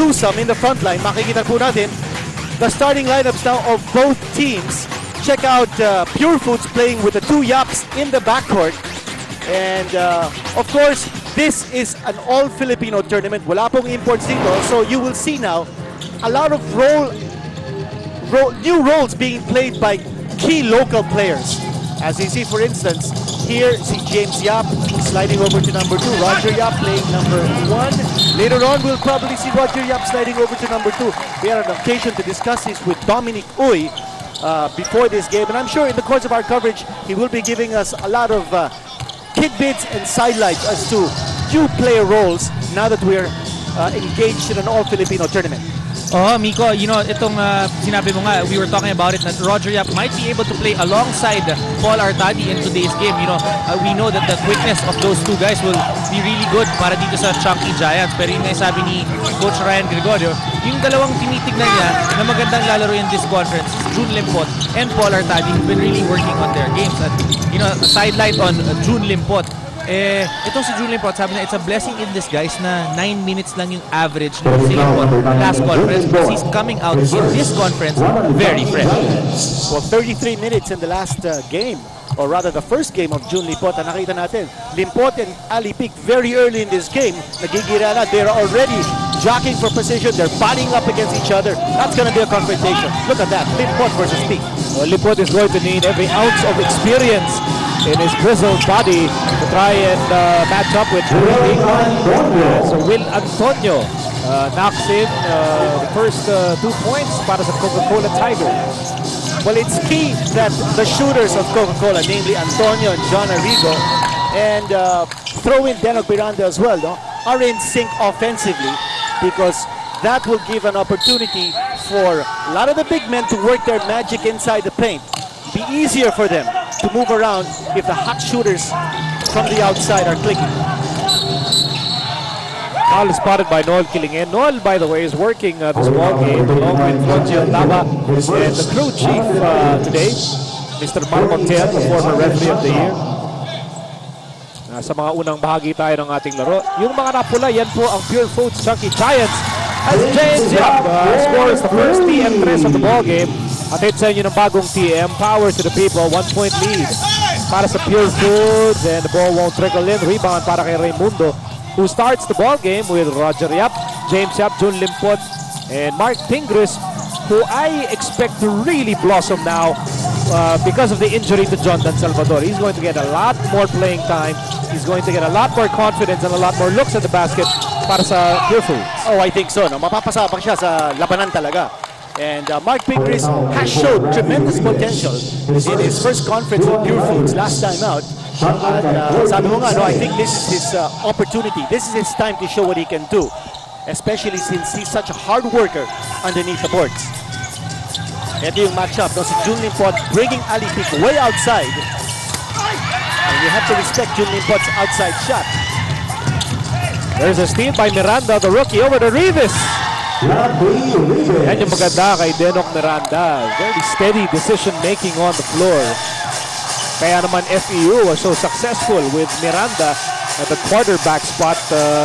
do some in the front line. Makikita po natin the starting lineups now of both teams. Check out Purefoods playing with the 2 Yaps in the backcourt. And of course, this is an all-Filipino tournament. Wala pong imports dito. So you will see now a lot of new roles being played by key local players. As you see, for instance, here, see James Yap sliding over to number 2. Roger Yap playing number 1. Later on, we'll probably see Roger Yap sliding over to number 2. We had an occasion to discuss this with Dominic Uy before this game. And I'm sure in the course of our coverage, he will be giving us a lot of tidbits and sidelights as to new player roles now that we're engaged in an all-Filipino tournament. Oh, Miko, you know, itong sinabi mo nga, we were talking about it, that Roger Yap might be able to play alongside Paul Artadi in today's game. You know, we know that the quickness of those 2 guys will be really good para dito sa Chunkee Giants. Pero yung sabi ni Coach Ryan Gregorio, yung dalawang tinitignan niya na magandang lalaro in this conference, June Limpot and Paul Artadi, who've been really working on their games. At, you know, a sidelight on June Limpot. Itong si June Limpot, sabi na it's a blessing in disguise na 9 minutes lang yung average ng si Limpot last conference because he's coming out in this conference very fresh. Well, 33 minutes in the last game, or rather the first game of June Limpot. Nakita natin, Limpot and Ali Pic very early in this game, nagigira na. They're already jockeying for position. They're butting up against each other. That's going to be a confrontation. Look at that, Limpot versus Pic. Well, Limpot is going to need every ounce of experience in his grizzled body to try and match up with Pic. So Will Antonio knocks in the first 2 points para sa Coca-Cola Tigers. Well, it's key that the shooters of Coca-Cola, namely Antonio and John Arrigo, and throw in Denok Miranda as well, no, are in sync offensively, because that will give an opportunity for a lot of the big men to work their magic inside the paint. Be easier for them to move around if the hot shooters from the outside are clicking. Foul spotted by Noel Kilingen. Noel, by the way, is working this ball game along with Frontier Lava and the crew chief today, Mr. Mar Montiel, the former referee of the year. Sa mga unang bahagi tayo ng ating laro. Yung mga napula, yan po ang Purefoods Chunkee Giants. As James Yap scores the first TM3 of the ball game. Atid sa inyo ng bagong TM, power to the people, 1-point lead para sa Purefoods, and the ball won't trickle in. Rebound para kay Raimundo, who starts the ball game with Roger Yap, James Yap, June Limpot, and Mark Tingris, who I expect to really blossom now because of the injury to John Dan Salvador. He's going to get a lot more playing time. He's going to get a lot more confidence and a lot more looks at the basket para sa Purefoods. Oh, I think so. No? Mapapasabak siya sa labanan talaga. And Mark Tingris has showed tremendous potential in his first conference with Purefoods last time out. Sabi mo nga, no, I think this is his opportunity. This is his time to show what he can do, especially since he's such a hard worker underneath the boards. Ito yung matchup, no? Si June Limpot bringing Ali Pic way outside. And you have to respect June Limpot's outside shot. There's a steal by Miranda, the rookie, over to Rivas. Yan yung maganda kay Denok Miranda. Very steady decision-making on the floor. Kaya naman FEU was so successful with Miranda at the quarterback spot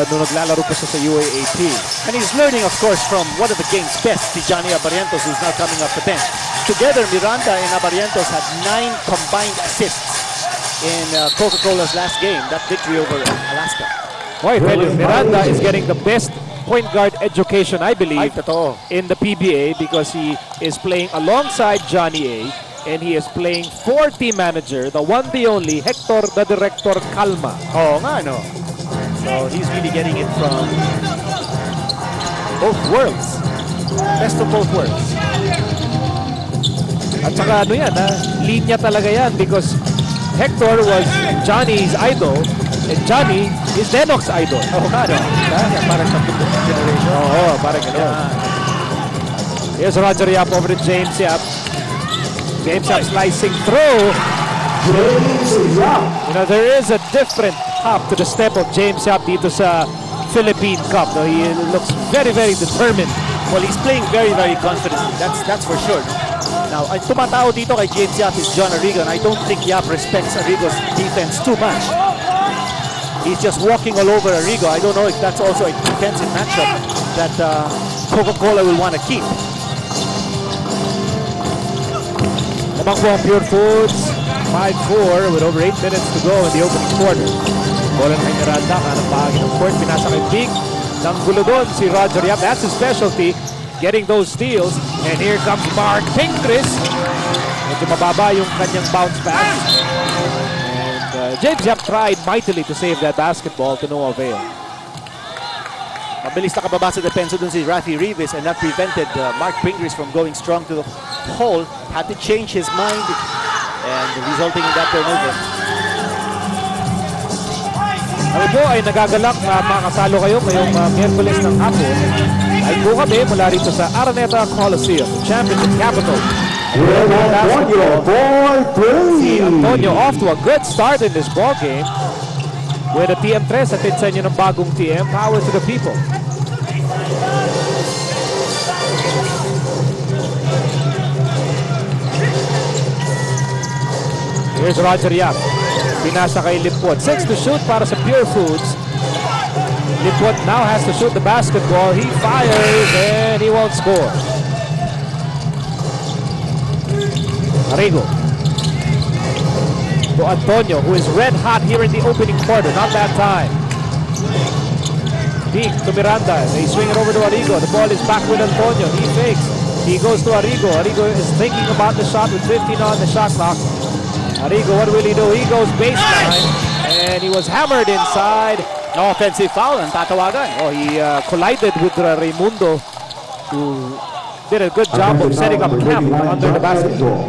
nung naglalaro pa siya sa UAAP. And he's learning, of course, from one of the game's best, si Johnny Abarientos, who's now coming off the bench. Together, Miranda and Abarientos had 9 combined assists in Coca-Cola's last game, that victory over Alaska. Boy, Miranda is getting the best point guard education, I believe, in the PBA, because he is playing alongside Johnny A, and he is playing for team manager, the one, the only, Hector the Director Calma. Oh, nga, no? So he's really getting it from both worlds. Best of both worlds. At saka ano yan, linya talaga yan, because Hector was Johnny's idol, and Johnny is Denok's idol. Oh, nga, no? Parang sa generation. Oo, parang gano'n. Here's Roger Yap over to James Yap. James Yap slicing through. You know, there is a different hop to the step of James Yap dito sa Philippine Cup. No? He looks very, very determined. Well, he's playing very, very confidently. That's for sure. Now, ang tumatao dito kay James Yap is John Arrigo, and I don't think Yap respects Arrigo's defense too much. He's just walking all over Arrigo. I don't know if that's also a defensive matchup that Coca-Cola will want to keep. Lamang po ang Purefoods. 5-4 with over 8 minutes to go in the opening quarter. Bola ng Miranda, kanang bahagi ng court. Pinasa kay Big. Nang gulo doon si Roger Yap. That's his specialty, getting those steals. And here comes Mark Pingris. Medyo mababa yung kanyang bounce pass. And James Yap tried mightily to save that basketball to no avail. Mabilis na kababa sa depensa dun si Rafi Rivas, and that prevented Mark Pingris from going strong to the hole. Had to change his mind and resulting in that turnover. Kami po ay nagagalak na makasalo kayo ngayong Miyerkules ng hapon. Ay po kami mula rito sa Araneta Coliseum, Championship Capital. Si Antonio off to a good start in this ball game with a TM3. Atid sa inyo ng bagong TM, Power to the People. Here's Roger Yap. Pinasa kay Lipwot. 6 to shoot para sa Purefoods. Lipwot now has to shoot the basketball. He fires and he won't score. Arrigo. To Antonio, who is red hot here in the opening quarter. Not that time. Big to Miranda. They swing it over to Arrigo. The ball is back with Antonio. He fakes. He goes to Arrigo. Arrigo is thinking about the shot with 15 on the shot clock. Arrigo, what will he do? He goes baseline, and he was hammered inside. No offensive foul ang tatawagan. Oh, he collided with Raimundo, who did a good job of setting up camp under the basketball.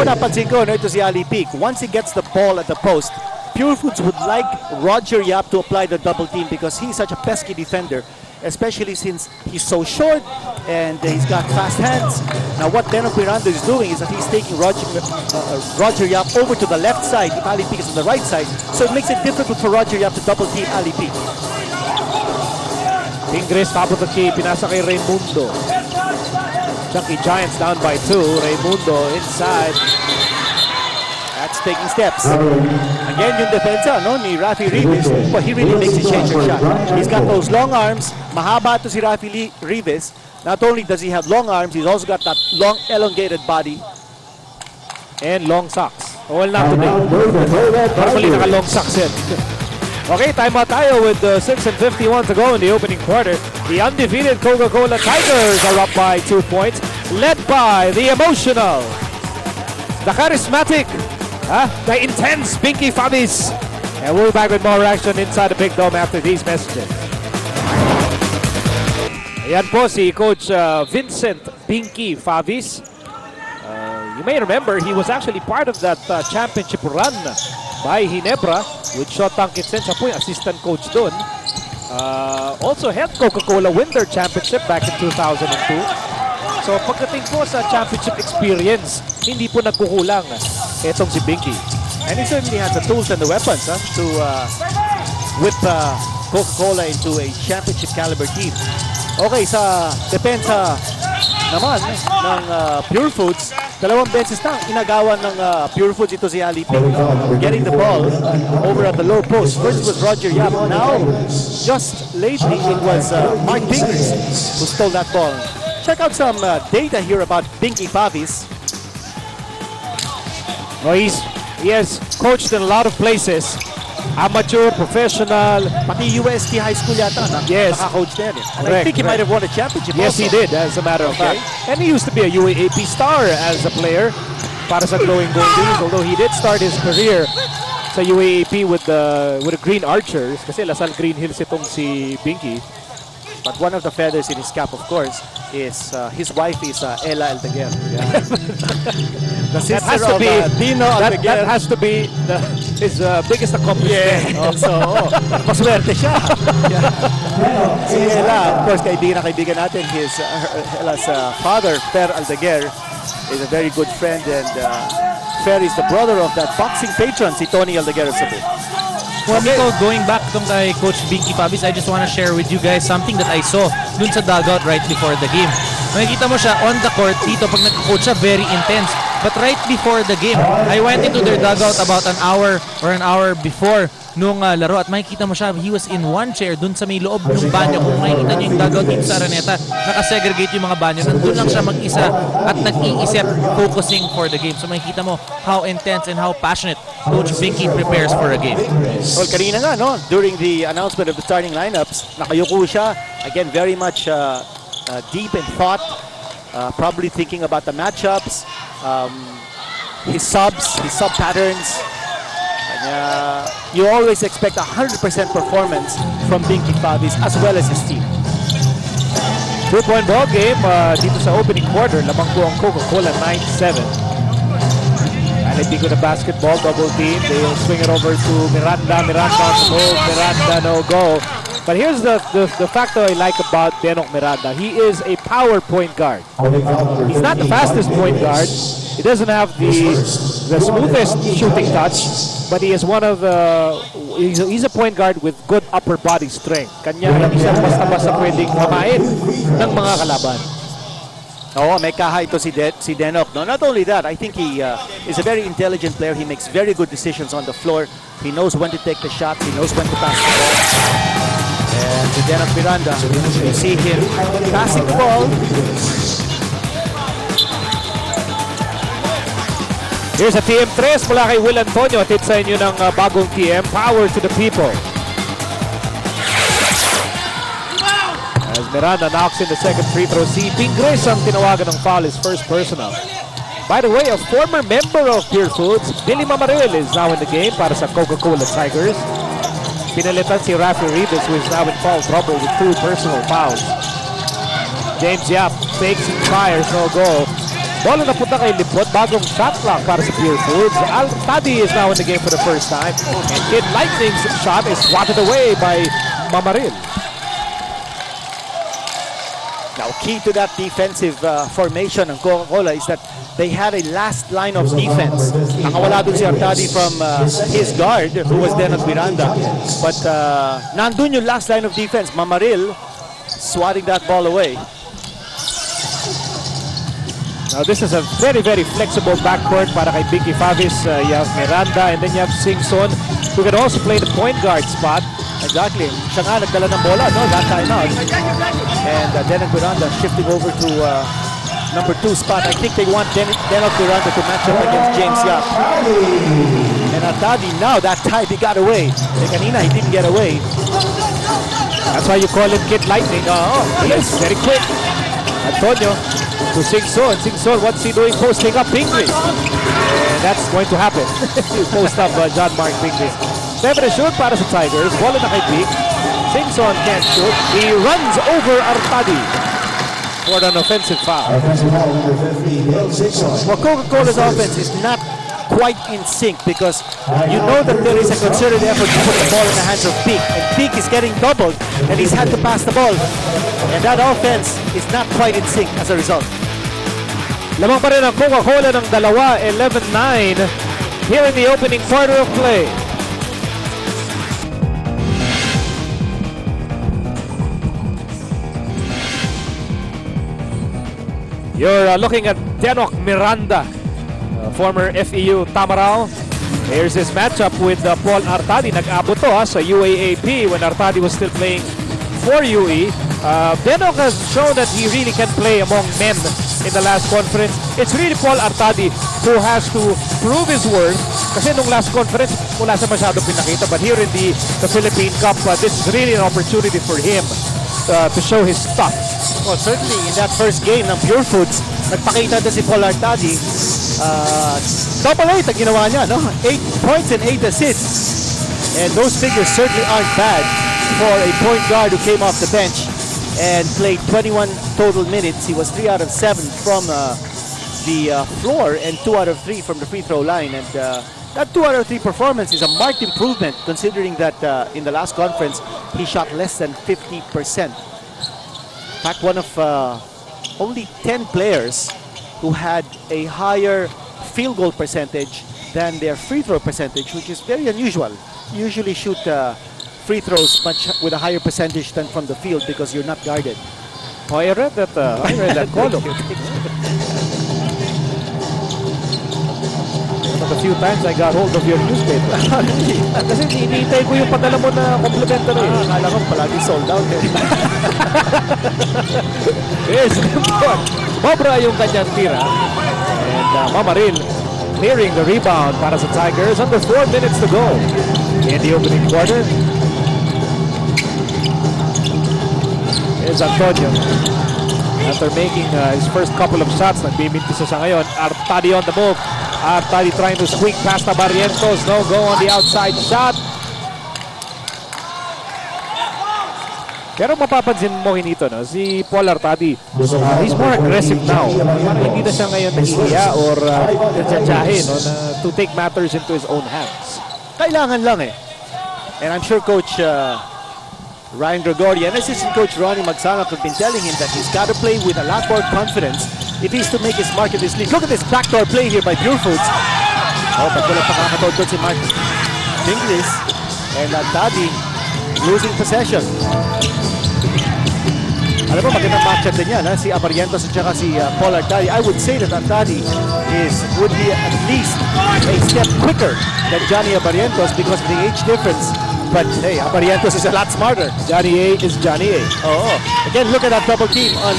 Napansin ko, ito si Ali Peak. Once he gets the ball at the post, Purefoods would like Roger Yap to apply the double team because he's such a pesky defender, especially since he's so short and he's got fast hands. Now what Denok Miranda is doing is that he's taking Roger Yap over to the left side if Ali Peak is on the right side, so it makes it difficult for Roger Yap to double team Ali Peak. Ingres, top of the key, pinasa kay Raimundo. Chunkee Giants down by 2. Raimundo inside. That's taking steps. Again, yung depensa ni Rafi Rivas, but he really makes a change of shot. He's got those long arms. Mahaba to si Rafi Rivas. Not only does he have long arms, he's also got that long, elongated body. And long socks. Well, not today. Normally, naka-long socks yan. Okay, timeout tayo with 6:51 to go in the opening quarter. The undefeated Coca-Cola Tigers are up by 2 points, led by the emotional, the charismatic, the intense Pinky Fabis. And we'll be back with more action inside the Big Dome after these messages. Ayan po si Coach Vincent Pinky Fabis. You may remember he was actually part of that championship run by Ginebra with Shotang Kitsen. Siya po yung assistant coach doon. Also helped Coca-Cola win their championship back in 2002. So pagdating po sa championship experience, hindi po nagkukulang etong si Pinky. And he certainly has the tools and the weapons to whip Coca-Cola into a championship caliber team. Okay, sa depensa naman ng Purefoods, dalawang beses na inagawan ng Purefoods ito si Ali Ping, getting the ball over at the low post. First was Roger Yap. Now, just lately, it was Mark Pingris who stole that ball. Check out some data here about Pinky Pavis. Oh, he has coached in a lot of places. Amateur, professional. Pati UST High School yata yes. Naka-coach there. And Correct, I think he might have won a championship yes, also. he did, as a matter of fact. And he used to be a UAAP star as a player para sa Glowing Goldies, although he did start his career sa UAAP with the Green Archers kasi Lasal Green Hills itong si Pinky. But one of the feathers in his cap, of course, is his wife is Ella Aldeguer. Yeah. The sister of Dino Aldeguer. That has to be his biggest accomplishment. Yeah. So, maswerte siya. Yeah. Si Ella, of course, kaibigan natin. Ella's father, Per Aldeguer, is a very good friend, and Per is the brother of that boxing patron, si Tony Aldeguer of Cebu. Well, Nico, going back to kay Coach Pinky Fabis, I just want to share with you guys something that I saw dun sa dugout right before the game. Makikita mo siya on the court dito pag nagko-coach siya, very intense. But right before the game, I went into their dugout about an hour before nung laro at makikita mo siya, he was in one chair dun sa may loob ng banyo. Kung makikita niyo yung dugout dito sa Araneta, nakasegregate yung mga banyo. Nandun lang siya mag-isa at nag-iisip, focusing for the game. So makikita mo how intense and how passionate Coach Binky prepares for a game. Well, kanina nga, no? During the announcement of the starting lineups, nakayuko siya. Again, very much deep in thought, probably thinking about the matchups, his sub patterns. You always expect 100% performance from Binky Favis as well as his team. 2-point ball game dito sa opening quarter. Lamang po ang Coca-Cola 9-7. Alipin ko na basketball, double team. They'll swing it over to Miranda. Miranda smoke, Miranda no go. But here's the factor I like about Denok Miranda. He is a power point guard. He's not the fastest point guard. He doesn't have the smoothest shooting touch, but he is one of the he's a point guard with good upper body strength. Kanya hindi siya basta-basta pwedeng mamain ng mga kalaban. Oh, may kaha ito si Denok. No, not only that, I think he is a very intelligent player. He makes very good decisions on the floor. He knows when to take the shot. He knows when to pass the ball. And the Denok Miranda, you see him passing the ball. Here's a TM3 mula kay Will Antonio. Atid sa inyo ng bagong TM, Power to the People. As Miranda knocks in the second free throw, si Pingres ang tinawagan ng foul, his first personal. By the way, a former member of Purefoods, Billy Mamaril, is now in the game para sa Coca-Cola Tigers. Pinalitan si Rafi Rivas, who is now in foul trouble with 2 personal fouls. James Yap fakes and fires, no goal. Bola na punta kay Lipot, bagong shot clock para sa Purefoods. Al-Tadi is now in the game for the first time. And Kid Lightning's shot is swatted away by Mamaril. Now, key to that defensive formation ng Coca-Cola is that they had a last line of defense. Nakawala dun si Artadi from his guard, who was Denok Miranda. But nandun yung last line of defense. Mamaril swatting that ball away. Now this is a very, very flexible backcourt para kay Binky Favis. You have Miranda and then you have Singson, who can also play the point guard spot. Exactly. Siya nga nagdala ng bola, no? That time out. And Denok Miranda shifting over to number 2 spot. I think they want Denok Miranda to match up against James Yap. And Artadi now, that time he got away. And kanina he didn't get away. That's why you call him Kid Lightning. He is very quick. Antonio to Singson. Singson, what's he doing? Posting up Pingris. And that's going to happen. Post up John Mark Pingris. 7 to shoot para sa Tigers. Bola na kay Pick. Singson can't shoot. He runs over Artadi for an offensive foul. Well, Coca-Cola's offense is not quite in sync because you know that there is a concerted effort to put the ball in the hands of Peak, and Peak is getting doubled and he's had to pass the ball, and that offense is not quite in sync as a result. Lamang pa rin ang Coca-Cola ng dalawa, 11-9 here in the opening quarter of play. You're looking at Denok Miranda, former FEU Tamarao. Here's his matchup with Paul Artadi. Nag-abot to sa UAAP when Artadi was still playing for UE. Denok has shown that he really can play among men in the last conference. It's really Paul Artadi who has to prove his worth. Kasi nung last conference, wala siya masyadong pinakita. But here in the Philippine Cup, this is really an opportunity for him to show his stuff. Well, certainly in that first game ng Purefoods, nagpakita na si Paul Artadi. Double 8 ang ginawa niya, no? 8 points and 8 assists. And those figures certainly aren't bad for a point guard who came off the bench and played 21 total minutes. He was 3 out of 7 from the floor and 2 out of 3 from the free throw line. And that 2 out of 3 performance is a marked improvement considering that in the last conference, he shot less than 50%. In fact, one of only 10 players who had a higher field goal percentage than their free throw percentage, which is very unusual. You usually shoot free throws with a higher percentage than from the field because you're not guarded. Oh, I read that column. the few times I got hold of your newspaper. Kasi hinihintay ko yung padala mo na complimentary. Akala ko palagi sold out. Yes, Bobra yung kanyang tira. And Mamaril clearing the rebound para sa Tigers. Under 4 minutes to go in the opening quarter. Here's Antonio. After making his first couple of shots, nagbibintisa siya ngayon. Artadi on the move. Artadi trying to squeak past the Barrientos. No go on the outside shot. Pero mapapansin mo hinito, no? Si Paul Artadi, he's more aggressive now. Parang hindi na siya ngayon nahihiya or natsatsahe, no? To take matters into his own hands. Kailangan lang eh. And I'm sure Coach Ryan Gregory and Assistant Coach Ronnie Magsanap have been telling him that he's got to play with a lot more confidence if he's to make his mark in this league. Look at this backdoor play here by Purefoods. Oh, but wala pakakatawad doon si Mark Inglis. And Artadi losing possession. Alam mo, magandang matchup din yan, ha? Si Abarientos at saka si Paul Artadi. I would say that Artadi would be at least a step quicker than Johnny Abarientos because of the age difference. But hey, Abarientos is a lot smarter. Johnny A is Johnny A. Oh, again, look at that double team on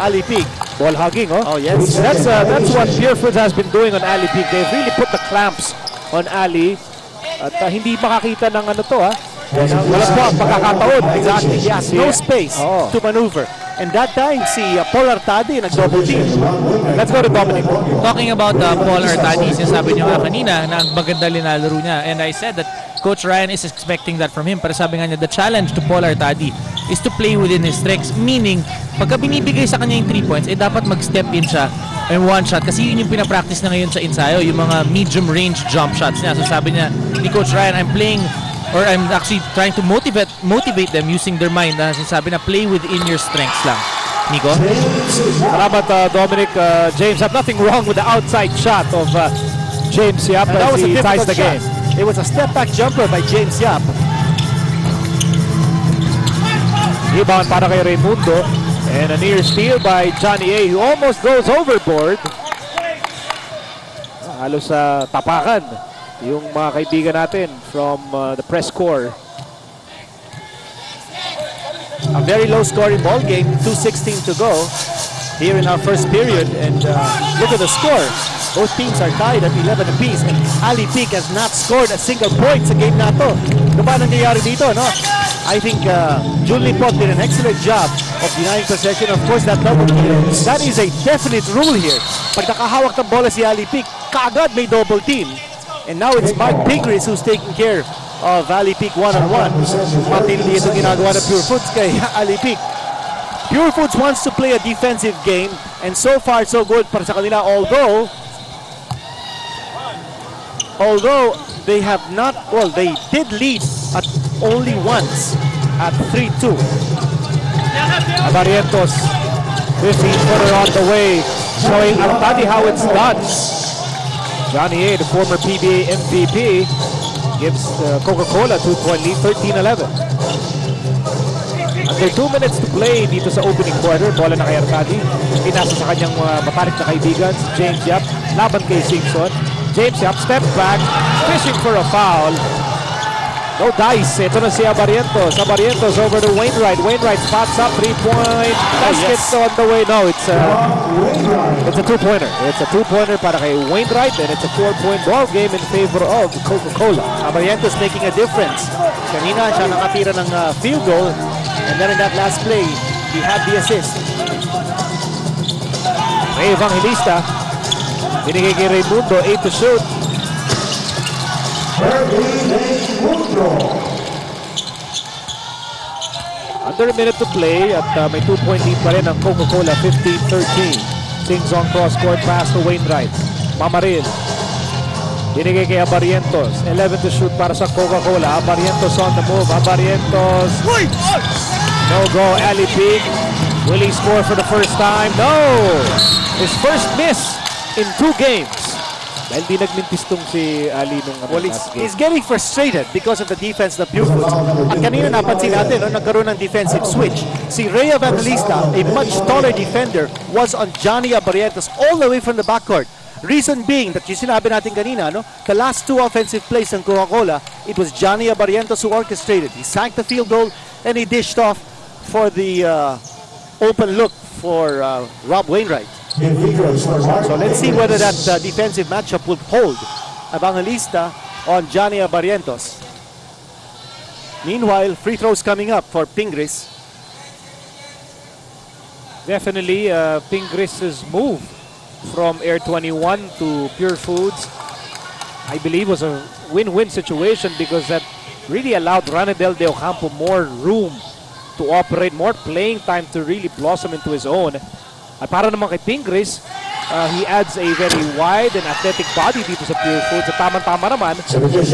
Ali Peak. Ball hugging, oh. Oh, yes. That's what Purefoods has been doing on Ali Peak. They've really put the clamps on Ali. At hindi makakita ng ano to, ha? Wala po ang pagkakataon. Exactly. He has no space to maneuver. And that time, si Paul Artadi nag-double team. Let's go to Dominic. Talking about Paul Artadi, sinasabi niyo nga kanina na maganda linalaro niya. And I said that Coach Ryan is expecting that from him. Pero sabi nga niya, the challenge to Paul Artadi is to play within his strengths. Meaning, pagka binibigay sa kanya yung 3 points, dapat mag-step in siya and one shot. Kasi yun yung pinapractice na ngayon sa ensayo, yung mga medium range jump shots niya. So sabi niya, ni Coach Ryan, I'm actually trying to motivate them using their mind. Sinasabi na, play within your strengths lang. Nico? Salamat, Dominic. James, have nothing wrong with the outside shot of James Yap as he ties the game. It was a step-back jumper by James Yap. Rebound para kay Raimundo. And a near steal by Johnny A, who almost goes overboard. Halos sa tapakan yung mga kaibigan natin from the press corps. A very low-scoring ball game, 2:16 to go here in our first period. And look at the score. Both teams are tied at 11 apiece. And Ali Peak has not scored a single point sa game na to. Ano ba nangyayari dito, no? I think Julie Pot did an excellent job of denying possession. Of course, that double team, that is a definite rule here. Pag nakahawak ng bola si Ali Peak, kaagad may double team. And now it's Mark Pigris who's taking care of Ali Peak one-on-one. Matindi ito ginagawa ng Purefoods kay Ali Peak. Purefoods wants to play a defensive game, and so far so good para sa kanila, although they have not, well, they did lead at only once at 3-2. Barrientos, 15-footer on the way, showing Artadi how it's done. Johnny A, the former PBA MVP, gives Coca-Cola 2-point lead, 13-11. Under 2 minutes to play dito sa opening quarter. Bola na kay Artadi. Pinasa sa kanyang matarik na kaibigan, si James Yap. Laban kay Simpson. James Yap, step back, fishing for a foul. No dice. Ito na si Abarientos. Abarientos over to Wainwright. Wainwright spots up, 3-point. Basket on the way. No, it's a two-pointer. It's a two-pointer para kay Wainwright, and it's a 4-point ball game in favor of Coca-Cola. Abarientos making a difference. Kanina siya nakatira ng field goal, and then in that last play, he had the assist. Ray Evangelista. Binigay kay Raimundo, 8 to shoot. Under a minute to play at may 2-point lead pa rin ang Coca-Cola, 15-13. Sing-song cross-court pass to Wainwright. Mamaril. Binigay kay Abarientos. 11 to shoot para sa Coca-Cola. Abarientos on the move. Abarientos. No go. Ali Peak. Will he score for the first time? No! His first miss in 2 games. Dahil di nagmintis tong si Ali nung well, he's getting frustrated because of the defense of Purefoods. At kanina napansin natin, nagkaroon ng defensive switch. Si Ray Evangelista, a much taller defender, was on Johnny Abarientos all the way from the backcourt. Reason being that yung sinabi natin kanina, no? The last two offensive plays ng Coca-Cola, it was Johnny Abarientos who orchestrated. He sank the field goal and he dished off for the open look for Rob Wainwright. So let's see whether that defensive matchup will hold Evangelista on Johnny Abarientos. Meanwhile, free throws coming up for Pingris. Definitely, Pingris' move from Air 21 to Purefoods, I believe, was a win-win situation because that really allowed Ranedel De Ocampo more room to operate, more playing time to really blossom into his own. At para naman kay Pingris, he adds a very wide and athletic body dito sa Purefoods. At tamang-tama naman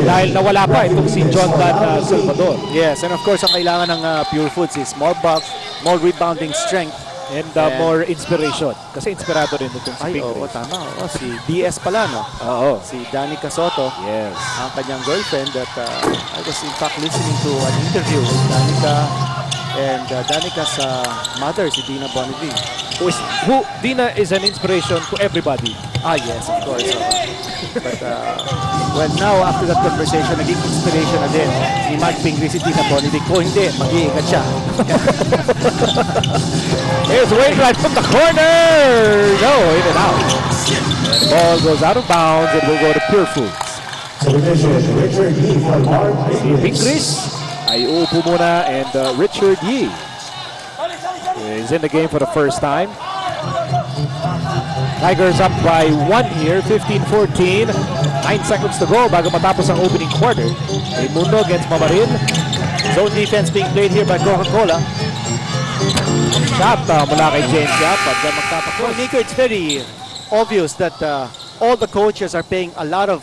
dahil nawala pa itong si John Dan Salvador. Yes, and of course, ang kailangan ng Purefoods is more bulk, more rebounding strength, and more inspiration. Kasi inspirado rin itong si Pingris. Oo, tama. Si DS pala, no? Oo. Si Danica Soto. Yes. Ang kanyang girlfriend that I was in fact listening to an interview with Danica and Danica's mother, si Dina Bonneville. Dina is an inspiration to everybody. Yes, of course. But well, now after that conversation, naging inspiration na din ni Mark Pingris si Dina Bonneville. Kung hindi, mag-iingat siya. Here's Wainwright from the corner. No, in and out. And the ball goes out of bounds and will go to Purefoods. Si Pingris ay uupo muna and Richard Yee is in the game for the first time. Tigers up by 1 here, 15-14. 9 seconds to go bago matapos ang opening quarter. Mundo against Mamarin. Zone defense being played here by Coca-Cola. Shot mula kay James Yap. Well, Nico, it's very obvious that all the coaches are paying a lot of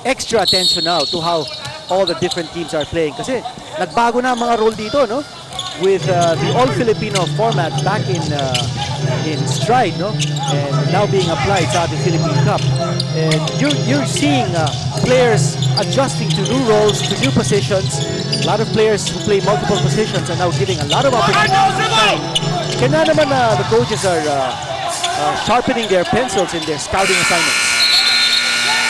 extra attention now to how all the different teams are playing. Kasi nagbago na ang mga role dito, no? With the all-Filipino format back in stride, no? And now being applied sa the Philippine Cup. And you're seeing players adjusting to new roles, to new positions. A lot of players who play multiple positions are now getting a lot of opportunities to shine. Kaya naman the coaches are sharpening their pencils in their scouting assignments.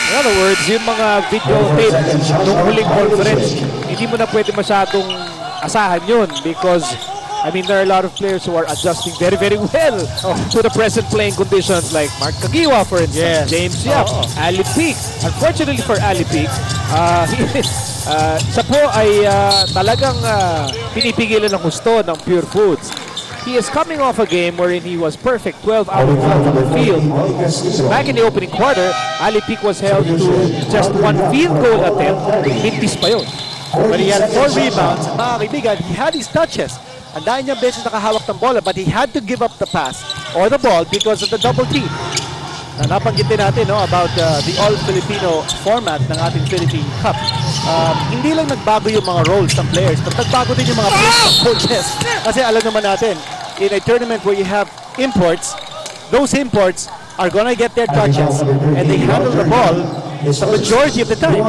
In other words, yung mga video tape nung huling conference, hindi mo na pwede masyadong asahan yun because I mean, there are a lot of players who are adjusting very, very well to the present playing conditions like Mark Kagiwa, for instance, James Yap, Ali Peak. Unfortunately for Ali Peak, siya po ay talagang pinipigilan ng gusto ng Purefoods. He is coming off a game wherein he was perfect, 12 out of 12 on the field. Back in the opening quarter, Ali Peak was held to just 1 field goal attempt. Mintis pa yun. But he had 4 rebounds. Mga kaibigan, he had his touches. Ang dahil niyang beses nakahawak ng bola, but he had to give up the pass or the ball because of the double team. Na nabanggit din natin about the all-Filipino format ng ating Philippine Cup. Hindi lang nagbago yung mga roles ng players, but nagbago din yung mga coaches. Kasi alam naman natin, in a tournament where you have imports, those imports are gonna get their touches and they handle the ball the majority of the time.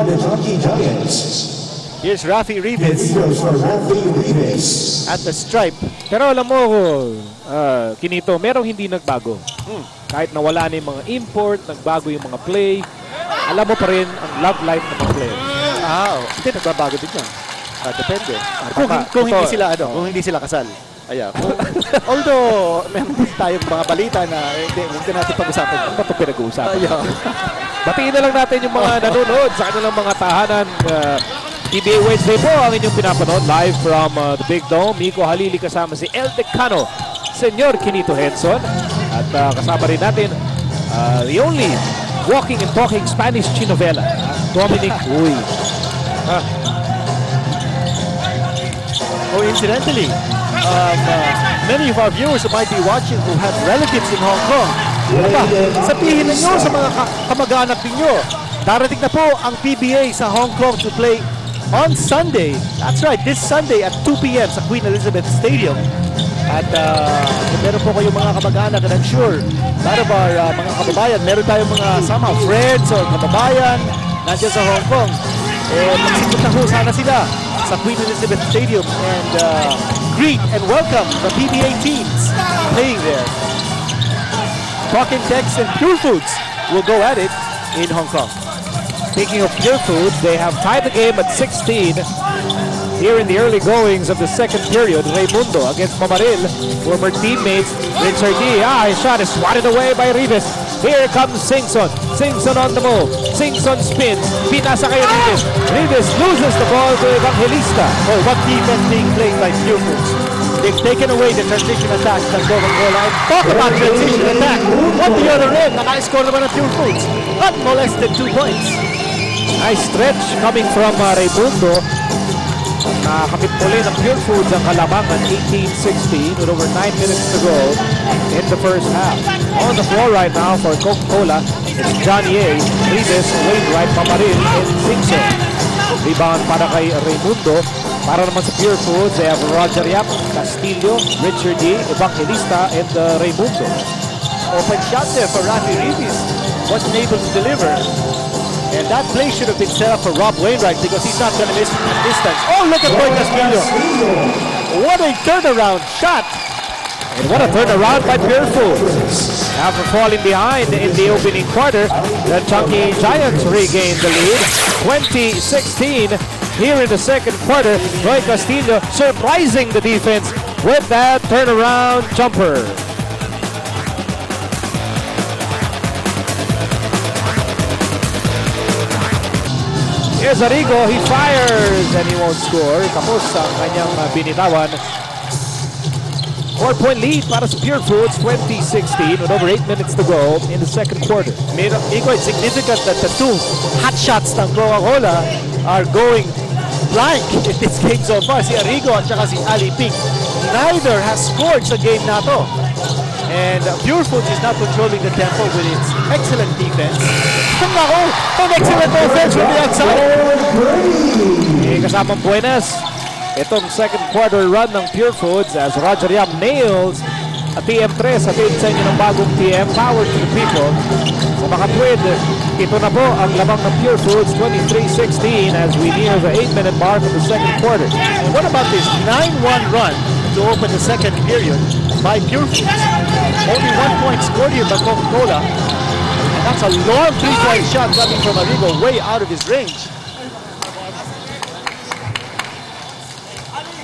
Here's Rafi Rivas at the stripe. Pero alam mo, Kinito, merong hindi nagbago. Kahit nawala na yung mga import, nagbago yung mga play, alam mo pa rin ang love life ng mga players. Hindi, nagbabago din yan. Depende. Kung hindi sila, kung hindi sila kasal. Although, meron din tayong mga balita na hindi natin pag-usapan. Ano ba ito pinag-uusapan? Batiin na lang natin yung mga nanonood sa kanilang mga tahanan. PBA Wednesday po ang inyong pinapanood live from the Big Dome. Miko Halili kasama si El Decano, Senyor Kinito Henson. At kasama rin natin the only walking and talking Spanish chinovela, Dominic Uy. Coincidentally, many of our viewers who might be watching who have relatives in Hong Kong, sabihin ninyo sa mga kamag-anak ninyo, darating na po ang PBA sa Hong Kong to play on Sunday. That's right, this Sunday at 2 p.m. sa Queen Elizabeth Stadium. At kung meron po kayong mga kamag-anak, and I'm sure a lot of our mga kababayan, meron tayong mga somehow friends or kababayan nandiyan sa Hong Kong. Magsikot na ho sana sila sa Queen Elizabeth Stadium and greet and welcome the PBA teams playing there. Talking Text and Purefoods will go at it in Hong Kong. Speaking of Purefoods, they have tied the game at 16. Here in the early goings of the second period, Raimundo against Mamaril, former teammates. Richard D. His shot is swatted away by Rivas. Here comes Singson. Singson on the move. Singson spins. Pinasa kay Rivas. Rivas loses the ball to Evangelista. Oh, what defense being played by Purefoods. They've taken away the transition attack ng Coca-Cola. And talk about transition attack. On the other end, naka-score naman ng Purefoods. Unmolested 2 points. Nice stretch coming from Raimundo. Nakakapit muli ng Purefoods ang kalamangan 18-16 with over 9 minutes to go in the first half. On the floor right now for Coca-Cola, it's Johnny A, Rivas, Wainwright, Pamaril, and Singson. Rebound para kay Raimundo. Para naman sa Purefoods, they have Roger Yap, Castillo, Richard D, Evangelista, and Raimundo. Open shot there for Rafi Rivas. Wasn't able to deliver. And that play should have been set up for Rob Wainwright because he's not going to miss distance. Oh, look at Boy Castillo. What a turnaround shot. And what a turnaround by Purefoods. After falling behind in the opening quarter, the Chunkee Giants regained the lead. 20-16 here in the second quarter. Roy Castillo surprising the defense with that turnaround jumper. Here's Arrigo, he fires and he won't score. Tapos ang kanyang binitawan. 4-point lead para sa Purefoods, 20-16 with over 8 minutes to go in the second quarter. Nico, it's significant that the two hot shots ng Coca-Cola are going blank in this game so far. Si Arrigo at saka si Ali Pig. Neither has scored sa game na to. And Purefoods is now controlling the tempo with its excellent defense. An excellent offense from the outside. Kasamang buenas. Itong second quarter run ng Purefoods as Roger Yap nails a TM3 sa feed sa inyo ng bagong TM, Power to the People. Sa mga tweed, ito na po ang lamang ng Purefoods, 23-16 as we near the 8-minute mark of the second quarter. And what about this 9-1 run to open the second period by Purefoods? Only 1 point scored here by Coca-Cola. And that's a long 3-point shot coming from Arrigo, way out of his range.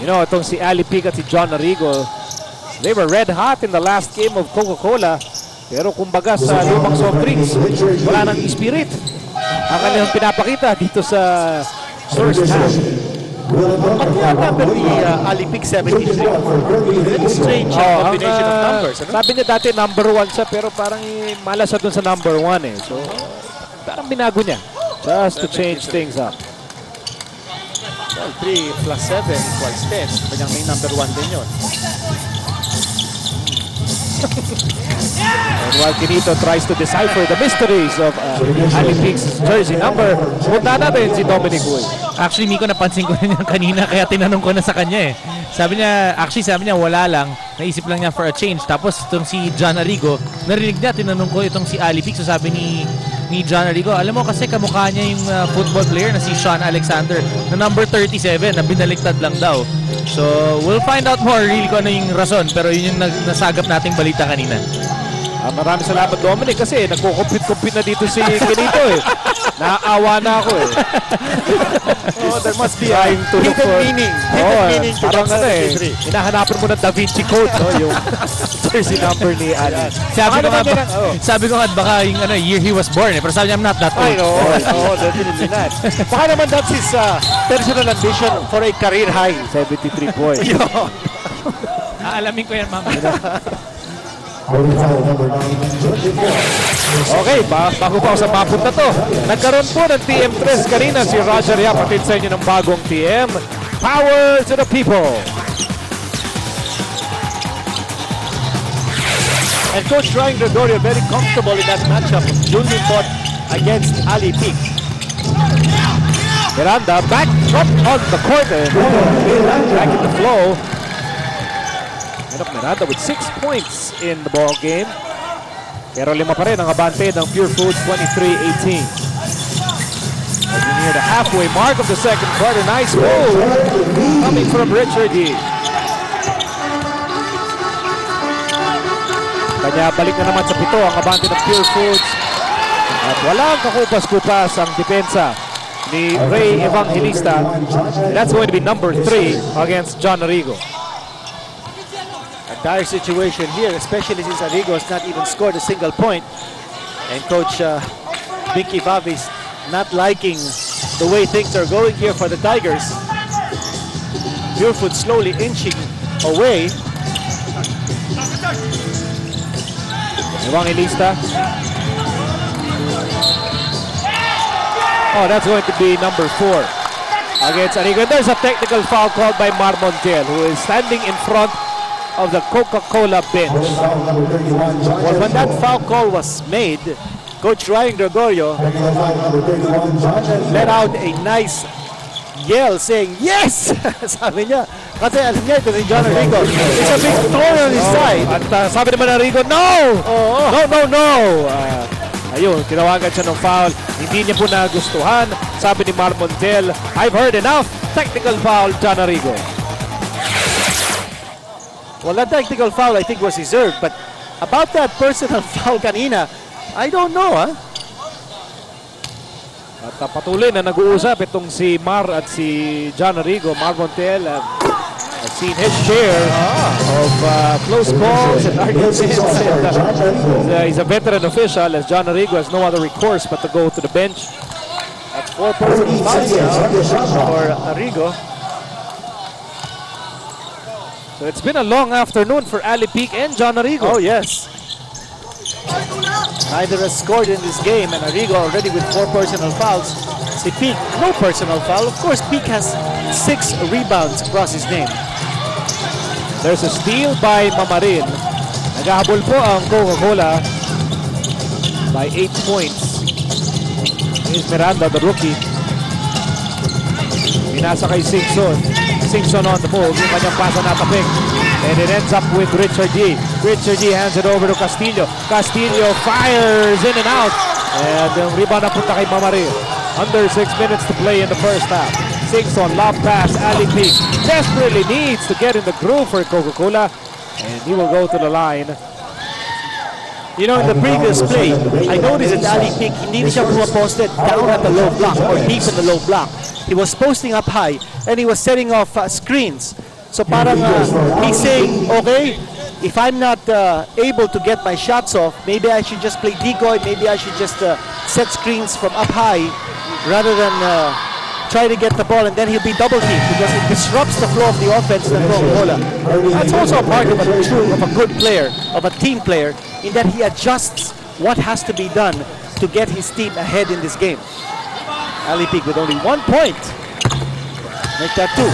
You know, itong si Ali Pig at si John Arrigo, they were red hot in the last game of Coca-Cola. Pero kumbaga sa lumang soft drinks, wala nang spirit. Ang kanilang pinapakita dito sa first half. But what number ni Ali Pig 73? It's strange combination of numbers. Ano? Sabi niya dati number 1 siya pero parang malas siya dun sa number 1 eh. So parang binago niya just to change things up. Well, 3 plus 7 equals 10. Kanyang may number 1 din yun. And while Quinito tries to decipher the mysteries of Ali Pig's jersey number, punta natin si Dominic Uy. Actually, Miko, napansin ko rin yan kanina kaya tinanong ko na sa kanya eh. Sabi niya wala lang. Naisip lang niya for a change. Tapos itong si John Arrigo, narinig niya, tinanong ko itong si Ali Pig. So sabi ni John Arrigo, alam mo kasi kamukha niya yung football player na si Sean Alexander na number 37 na binaliktad lang daw. So we'll find out more really kung ano yung rason. Pero yun yung nasagap nating balita kanina. Maraming salamat Dominic kasi nagko-compute na dito si Quinito eh. Naaawa na ako eh. Oh, there must be a hidden meaning. Hidden meaning to parang that 73. Hinahanapan mo ng Da Vinci Code, no? Yung jersey number ni Ali. Sabi ko nga baka yung year he was born eh. Pero sabi niya, I'm not that old. Oh, definitely not. Baka naman that's his personal ambition for a career high. 73 points. Aalamin ko yan mamaya. Okay, bago pa ako sa mapunta to. Nagkaroon po ng TM3 kanina si Roger Yap. Patid sa inyo ng bagong TM. Power to the people. And Coach Ryan Gregorio very comfortable in that matchup of Julian Bott against Ali Pig. Miranda back up on the court and back in the flow. Miranda with 6 points in the ball game. Pero 5 pa rin ang abante ng Purefoods, 23-18. As we near the halfway mark of the second quarter, nice move coming from Richard D. Kanya balik na naman sa 7 ang abante ng Purefoods. At walang kakupas-kupas ang depensa ni Ray Evangelista. That's going to be number 3 against John Arrigo. A dire situation here, especially since Arrigo has not even scored a single point. And Coach Vicky Vavis not liking the way things are going here for the Tigers. Purefoods slowly inching away. Evangelista. Oh, that's going to be number 4 against Arrigo. There's a technical foul called by Mar Montiel, who is standing in front of the Coca-Cola bench. Well, when that foul call was made, Coach Ryan Gregorio let out a nice yell saying, yes! Sabi niya. Kasi alam niya, ito si John Arrigo. It's a big throw on his side. At sabi naman Arrigo, no! No! Ayun, tinawagan siya ng foul. Hindi niya po nagustuhan. Sabi ni Mar Montiel, I've heard enough. Technical foul, John Arrigo. Well, that technical foul I think was deserved, but about that personal foul kanina, I don't know, huh? At patuloy na nag-uusap itong si Mar at si John Arrigo. Mar Montiel has seen his share of close calls and arguments. He's a veteran official, as John Arrigo has no other recourse but to go to the bench. That's 4 personal fouls for Arrigo. So it's been a long afternoon for Ali Peak and John Arrigo. Oh, yes. Neither has scored in this game, and Arrigo already with 4 personal fouls. Si Peak, no personal foul. Of course, Peak has 6 rebounds across his name. There's a steal by Mamarin. Naghahabol po ang Coca-Cola by 8 points. Here's Miranda, the rookie. Pinasa kay Singson. Singson on the move. Yung kanyang pasa natapik. And it ends up with Richard G. Richard G hands it over to Castillo. Castillo fires in and out. And yung rebound napunta kay Mamarin. Under 6 minutes to play in the first half. Singson, lob pass, Ali Peak. Desperately needs to get in the groove for Coca-Cola. And he will go to the line. You know, in the previous play, I noticed that Ali Peak, hindi siya pumaposted down at the low block or deep in the low block. He was posting up high and he was setting off screens. So parang he's saying, okay, if I'm not able to get my shots off, maybe I should just play decoy, maybe I should just set screens from up high rather than try to get the ball, and then he'll be double teamed because it disrupts the flow of the offense in the Coca-Cola. That's also a part of a good player, of a team player, in that he adjusts what has to be done to get his team ahead in this game. Ali Peak with only 1 point. Make that 2.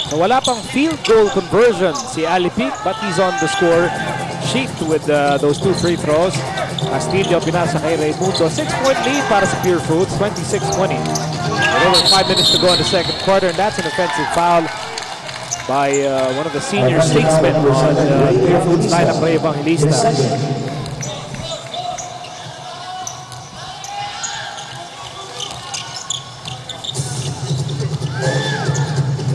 So wala pang field goal conversion si Ali Peak, but he's on the score sheet with those 2 free throws. Castillo pinasa kay Raimundo. 6-point lead para sa Purefoods, 26-20. Over 5 minutes to go in the second quarter, and that's an offensive foul by one of the senior statesmen on Purefoods lineup, Ray Evangelista.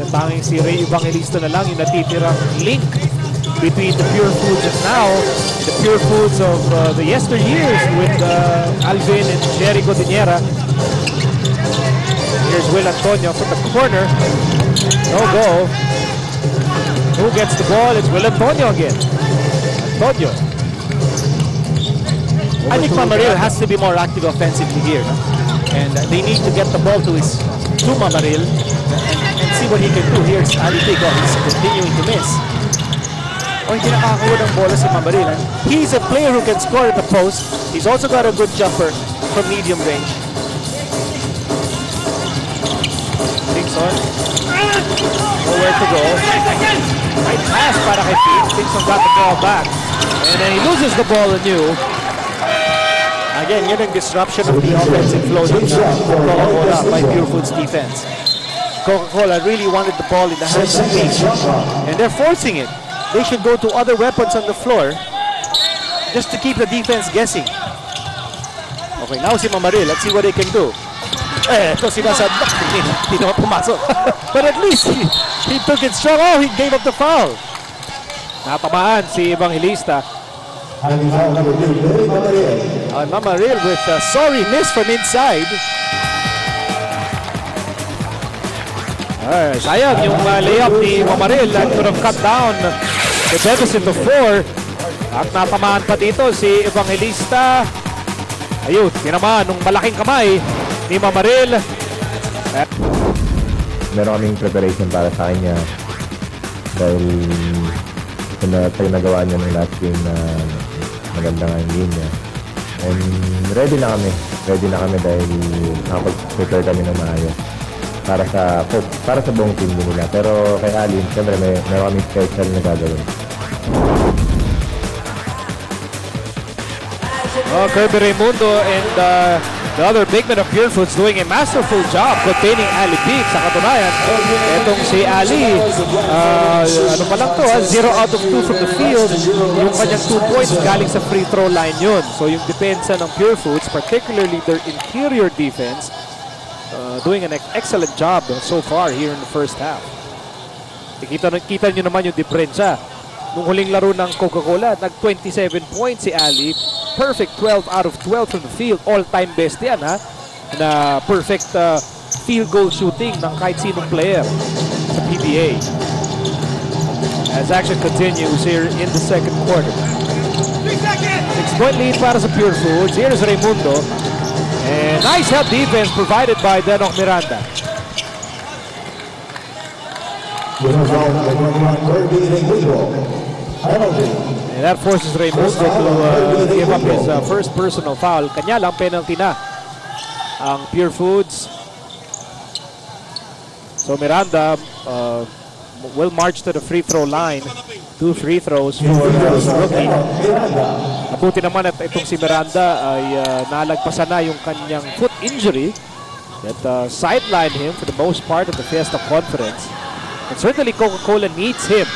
Tanging si Ray Evangelista na lang yung natitirang link between the Purefoods of now, the Purefoods of the yesteryears with Alvin and Jerry Godinera. Here's Will Antonio from the corner. No go. Who gets the ball? It's Will Antonio again. Antonio. I think Mamaril has to be more active offensively here. No? And they need to get the ball to Mamaril and see what he can do. Here's Ali Peak. Oh, he's continuing to miss. Oh, hindi nakakakuha ng bola si Mamaril. He's a player who can score at the post. He's also got a good jumper from medium range. Singson. Nowhere to go. Right pass para kay Peak. Singson got the ball back. And then he loses the ball anew. Again, yun ang disruption of the offensive flow ng Coca-Cola by Purefoods defense. Coca-Cola really wanted the ball in the hands of Peak, and they're forcing it. They should go to other weapons on the floor just to keep the defense guessing. Okay, now si Mamaril. Let's see what they can do. Ito sinasadlock. Hindi naman pumasok. But at least he took it strong. Oh, he gave up the foul. Natamaan si Evangelista. Mamaril with a sorry miss from inside. Sayang yung layup ni Mamaril that could have cut down the deficit of 4. At natamaan pa dito si Evangelista. Ayun, tinamaan nung malaking kamay ni Mamaril. Meron kaming preparation para sa kanya dahil nagawa niya ng last game na maganda nga yung game niya. And ready na kami dahil nakapag-prepare kami ng maayos para sa buong team nila. Pero kay Alin, siyempre meron kaming special na gagawin. Kirby Raimundo and the other big man of Purefoods doing a masterful job containing Ali Peak. Sa katunayan, itong si Ali, ano pa lang to, 0 out of 2 from the field. Yung kanyang 2 points galing sa free throw line yun. So yung depensa ng Purefoods, particularly their interior defense, doing an excellent job so far here in the first half. Kita nyo naman yung diferensya. Nung huling laro ng Coca-Cola, nag-27 points si Ali. Perfect 12 out of 12 from the field. All-time best yan, ha? Na perfect field goal shooting ng kahit sinong player sa PBA. As action continues here in the second quarter. 6-point lead para sa Purefoods. Here's Raimundo. And nice help defense provided by Denok Miranda. And that forces Raimundo to give up his first personal foul. Kanya lang penalty na ang Purefoods. So Miranda will march to the free throw line. 2 free throws for the rookie. Mabuti naman at itong si Miranda ay nalagpasan na yung kanyang foot injury that sidelined him for the most part of the Fiesta Conference. And certainly Coca-Cola needs him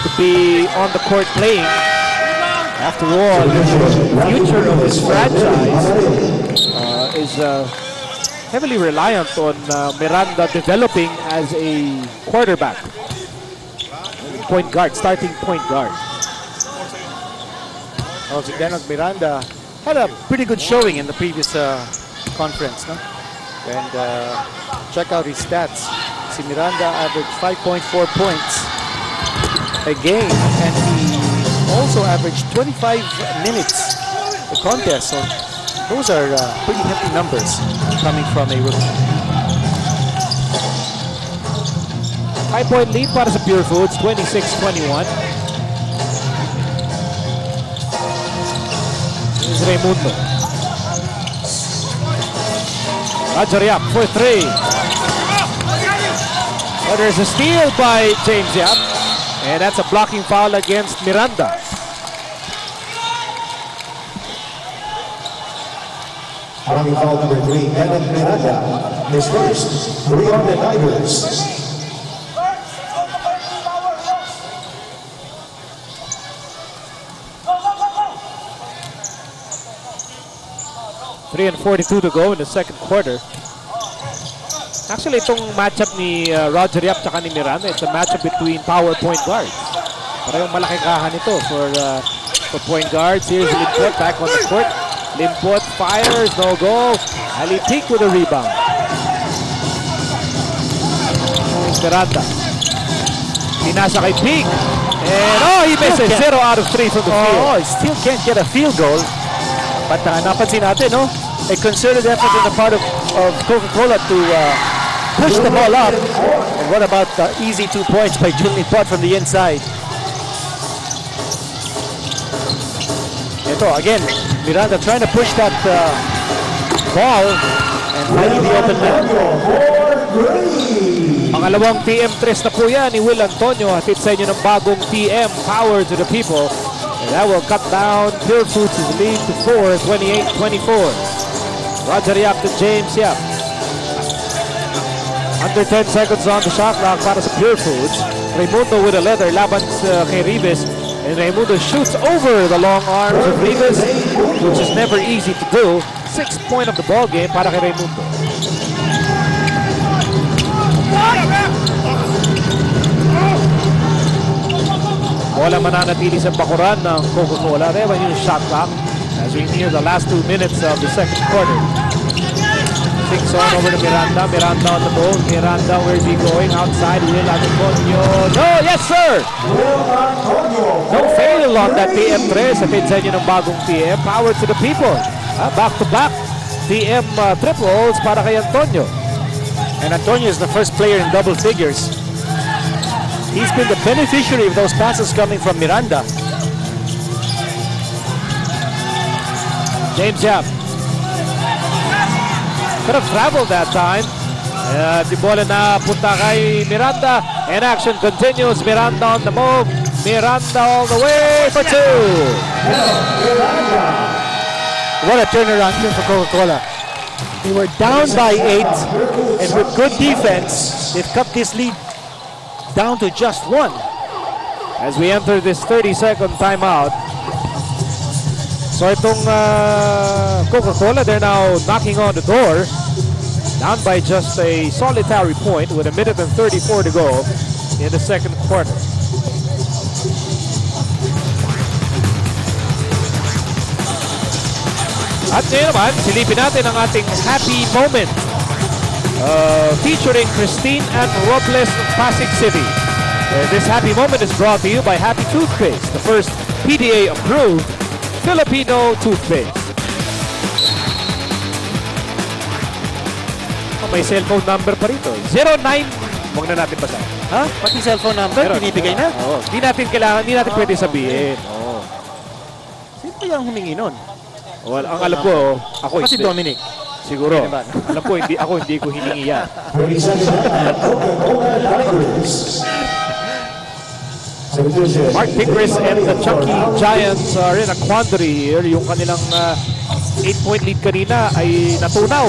to be on the court playing. After all, the future of this franchise is heavily reliant on Miranda developing as a quarterback. Point guard, starting point guard. Oh, si Denok Miranda had a pretty good showing in the previous conference, no? And check out his stats. Si Miranda averaged 5.4 points a game, and he also averaged 25 minutes a contest. So those are pretty hefty numbers coming from a rookie. 5-point lead para sa Purefoods, 26-21. Here's Raimundo. Roger Yap for 3. But there's a steal by James Yap. And that's a blocking foul against Miranda. Having foul number 3, Denok Miranda. His first 3 on the Tigers. 3:42 to go in the second quarter. Actually, itong matchup ni Roger Yap tsaka ni Miranda, it's a matchup between power point guards. Parang malaki kahan ito for point guards. Here's Limpot back on the court. Limpot fires, no go. Ali Peak with a rebound. Miranda. Pinasa kay Peak. And he misses. 0 out of 3 from the field. Oh, he still can't get a field goal. But napansin natin, no? A concerted effort on the part of Coca-Cola to push the ball up. And what about the easy 2 points by Julian Pot from the inside? Ito, again, Miranda trying to push that ball and finding the open man. Pangalawang TM3 na po yan ni Will Antonio. Hatid sa inyo ng bagong TM, Power to the People. And that will cut down Purefoods' lead to 4, 28-24. Roger Yap to James Yap. Under 10 seconds on the shot clock para sa Purefoods. Raimundo with a leather laban kay Ribes. And Raimundo shoots over the long arms of Ribes, which is never easy to do. 6th point of the ball game para kay Raimundo. Bola mananatili sa bakuran ng Coca-Cola. They have a new shot clock as we near the last 2 minutes of the second quarter. 6 on over to Miranda. Miranda on the ball. Miranda, where's he going? Outside. Will Antonio. No, yes sir! No fail on that TM3 sa pinsan niyo ng bagong TM. Power to the people. Back-to-back TM triples para kay Antonio. And Antonio is the first player in double figures. He's been the beneficiary of those passes coming from Miranda. James Yap. Could have traveled that time. Di bola na punta kay Miranda. And action continues. Miranda on the move. Miranda all the way for 2. What a turnaround here for Coca-Cola. They were down by 8, and with good defense, they've cut this lead down to just 1. As we enter this 30-second timeout. So itong Coca-Cola, they're now knocking on the door. Down by just a solitary point with 1 minute and 34 to go in the second quarter. At ngayon naman, silipin natin ang ating happy moment. Featuring Christine and Robles of Pasig City. This happy moment is brought to you by Happy Toothpaste, the first PBA-approved Filipino toothpaste. Oh, may cellphone number pa rito. 09. Huwag na natin basa. Ha? Pati cellphone number, binibigay na? Oo. Hindi natin kailangan, hindi natin pwede sabihin. Oo. Sino pa yung humingi nun? Well, ang alam ko, ako Kasi hindi. Dominic. Siguro. Alam ko, hindi ko hiningi yan. 30 seconds left. Coca-Cola Tigers. Mark Pickris and the Chunkee Giants are in a quandary here. Yung kanilang 8-point lead kanina ay natunaw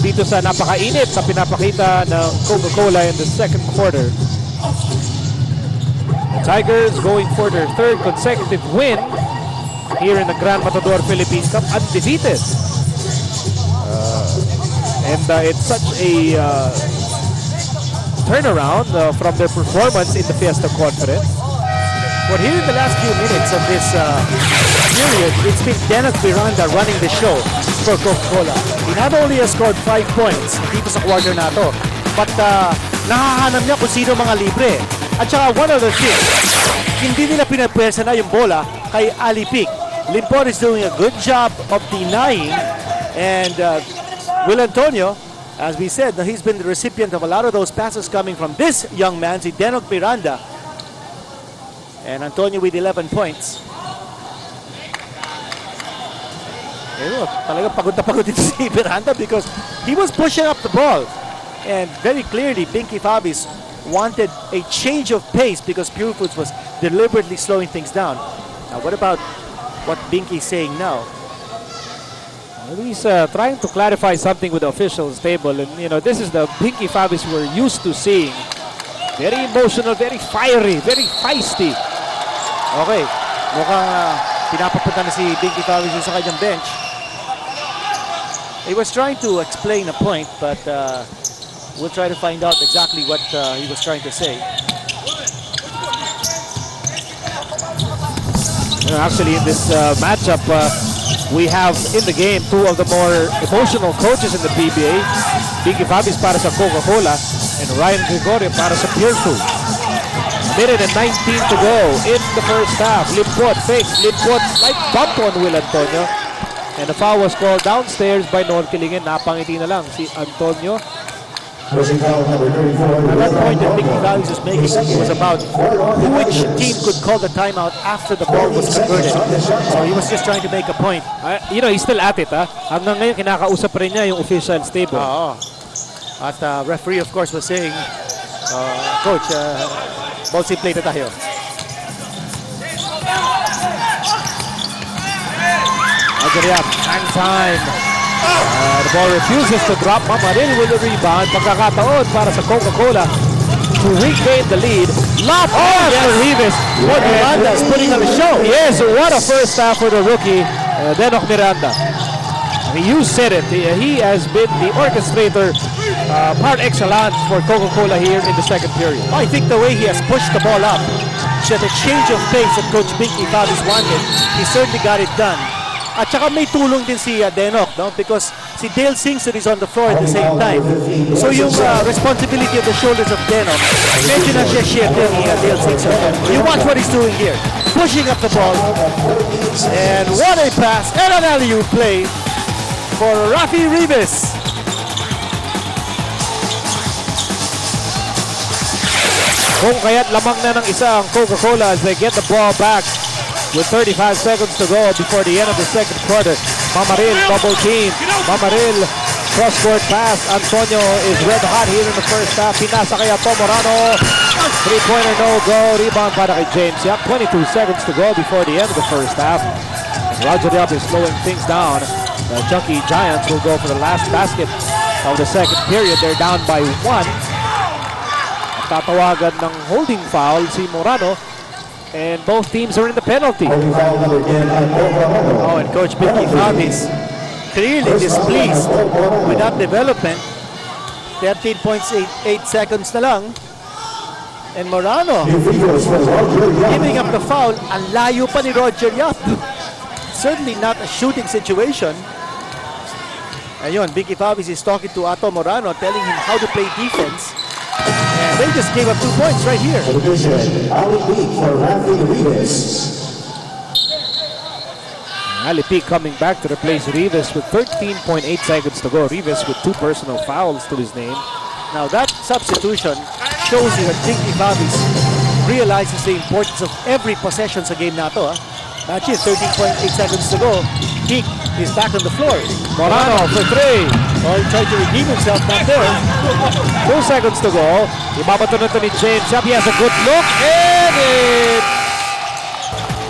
dito sa napakainit na pinapakita ng Coca-Cola in the second quarter. The Tigers going for their 3rd consecutive win here in the Grand Matador Philippine Cup, undefeated. And it's such a turnaround from their performance in the Fiesta Conference. But here in the last few minutes of this period, it's been Dennis Miranda running the show for Coca-Cola. He not only has scored 5 points dito sa quarter na to, but nahahanap niya kung sino mga libre. At saka one other thing, hindi nila pinapwersa na yung bola kay Ali Pic. Limpon is doing a good job of denying, and Will Antonio, as we said, he's been the recipient of a lot of those passes coming from this young man, si Denok Miranda. And Antonio with 11 points. Talaga pagod na pagod dito si Miranda because he was pushing up the ball. And very clearly, Binky Fabis wanted a change of pace because Purefoods was deliberately slowing things down. Now, what about what Binky's saying now? He's trying to clarify something with the officials table, and you know, this is the Binky Fabis we're used to seeing. Very emotional, very fiery, very feisty. Okay, mukhang pinapapunta na si Binky Fabis sa kanyang bench. He was trying to explain a point, but we'll try to find out exactly what he was trying to say. Actually, in this matchup, we have in the game 2 of the more emotional coaches in the PBA. Binky Fabis para sa Coca-Cola and Ryan Gregorio para sa Purefoods. 1 minute and 19 to go in the first half. Limpot fakes. Limpot slight bump on Will Antonio. And the foul was called downstairs by Noel Kilingen. Napangiti na lang si Antonio. At that point that Binky Fabis was making was about which team could call the timeout after the ball was converted. So he was just trying to make a point. You know, he's still at it, ha? Hanggang ngayon, kinakausap pa rin niya yung officials table. Oo. At referee, of course, was saying, Coach, ball si play na tayo. Agariap, hang time. The ball refuses to drop. Mamaril with the rebound. Pagkakataon para sa Coca-Cola to regain the lead. Lob off for Rivas. What Miranda is putting on the show. Yes, what a first half for the rookie, Denok Miranda. You said it. He has been the orchestrator par excellence for Coca-Cola here in the second period. I think the way he has pushed the ball up the change of pace that Coach Binky Favis wanted, he certainly got it done. At saka may tulong din si Denok, no? Because si Dale Singson is on the floor at the same time. So yung responsibility of the shoulders of Denok, medyo na siya share din ni Dale Singson. You watch what he's doing here. Pushing up the ball. And what a pass and an alley-oop play for Rafi Rivas. Kung kaya't lamang na ng isa ang Coca-Cola as they get the ball back with 35 seconds to go before the end of the second quarter. Mamaril, double team. Mamaril, cross-court pass. Antonio is red hot here in the first half. Pinasa kay Ato Morano. Three-pointer no-go. Rebound para kay James Yap. 22 seconds to go before the end of the first half. Roger Yap is slowing things down. The Chunkee Giants will go for the last basket of the second period. They're down by 1. Tatawagan ng holding foul si Morano. And both teams are in the penalty. Oh, and Coach Binky Favis clearly displeased with that development. 13.8 seconds na lang. And Morano giving up the foul. Ang layo pa ni Roger Yap. Certainly not a shooting situation. Ayun, Binky Favis is talking to Ato Morano, telling him how to play defense. And they just gave up 2 points right here. Ali Peak coming back to replace Rivas with 13.8 seconds to go. Rivas with 2 personal fouls to his name. Now that substitution shows you that Binky Favis realizes the importance of every possession sa game na to. Imagine, 13.8 seconds to go. Peak is back on the floor. Morano for 3. Oh, he tried to redeem himself back there. 2 seconds to go. Ibabato na ito ni James Yap. He has a good look and it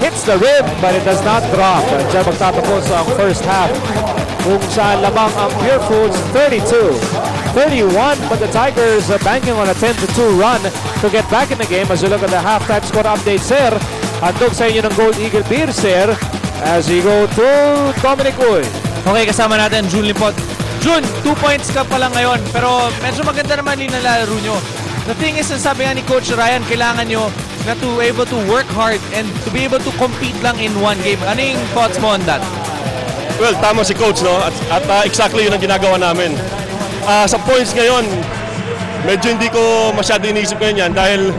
hits the rim but it does not drop. Diyan magtatapos ang first half kung saan lamang ang Purefoods 32-31, but the Tigers are banking on a 10-2 run to get back in the game. As you look at the halftime score update, sir, handog sa inyo ng Gold Eagle Beer, sir, as we go to Dominic Uy. Okay, kasama natin June Lipot. June, 2 points ka pa lang ngayon, pero medyo maganda naman yung nalaro nyo. The thing is, sabi nga ni Coach Ryan, kailangan nyo na to able to work hard and to be able to compete lang in one game. Ano yung thoughts mo on that? Well, tama si Coach, no? At exactly yun ang ginagawa namin. Sa points ngayon, medyo hindi ko masyado iniisip ngayon yan dahil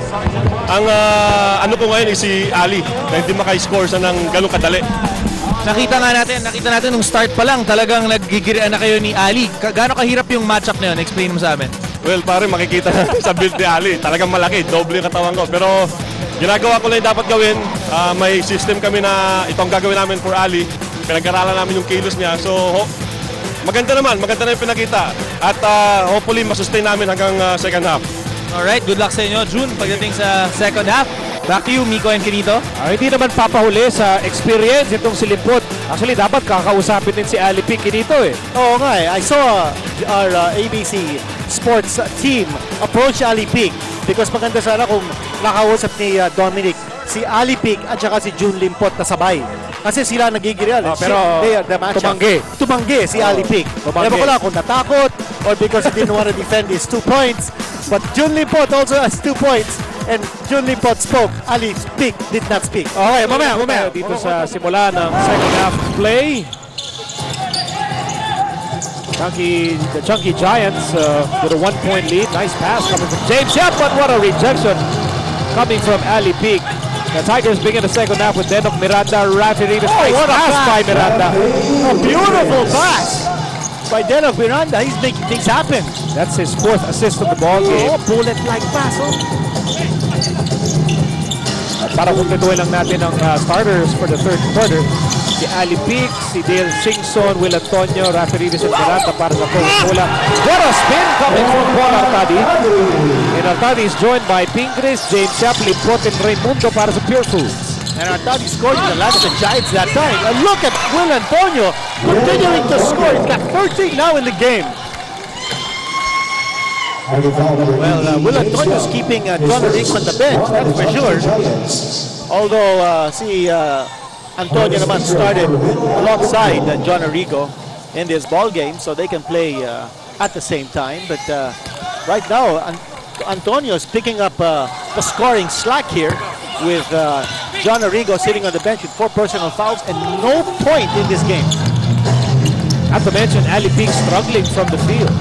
ang ano ko ngayon is si Ali na hindi maka-score sa ng ganong kadali. Nakita natin nung start pa lang, talagang nagigirian na kayo ni Ali. Gaano kahirap yung matchup na yun? Explain mo sa amin. Well, pare, makikita sa build ni Ali. Talagang malaki, doble yung katawan ko. Pero ginagawa ko lang yung dapat gawin. May system kami na itong gagawin namin for Ali. Pinag-aralan namin yung kilos niya. So, maganda na yung pinakita. At hopefully, masustain namin hanggang second half. Alright, good luck sa inyo, June, pagdating sa second half. Back to you, Miko and Kinito. Hindi naman papahuli sa experience itong si Lipot. Actually, dapat kakausapin din si Ali P. Kinito eh. Oo nga eh. I saw our ABC Sports team approach Ali Peak because maganda sana kung nakausap ni Dominic si Ali Peak at saka si June Limpot na sabay. Kasi sila nagigirial. Pero tumanggi si Ali Peak. Ewan ko lang kung natakot or because he didn't want to defend his 2 points. But June Limpot also has 2 points. And June Limpot spoke. Ali Peak did not speak. Okay, mamaya. Dito sa simula ng second half play. The Chunkee Giants with a 1-point lead. Nice pass coming from James Yap, but what a rejection coming from Ali Peak. The Tigers begin the second half with Denok Miranda, Rafi Rivas. Nice pass by Miranda. A beautiful pass by Denok Miranda. He's making things happen. That's his 4th assist of the ball game. Oh, bullet-like pass. Para kumpletuhin lang natin ang starters for the third quarter. Si Ali Peak, si Dale Singson, Will Antonio, Rafi Rivas at Miranda para sa Coca-Cola. What a spin coming from Paul Artadi. And Artadi is joined by Pingris, James Yap, Limpot, and Raimundo para sa Purefoods. And Artadi scored in the last of the Giants that time. And look at Will Antonio continuing to score. He's got 13 now in the game. Well, Will Antonio's keeping John Riggs on the bench, that's for sure. Although si Antonio naman started alongside John Arrigo in this ball game, so they can play at the same time. But right now, Antonio's picking up the scoring slack here with John Arrigo sitting on the bench with 4 personal fouls and no point in this game. Not to mention Ali Peak struggling from the field.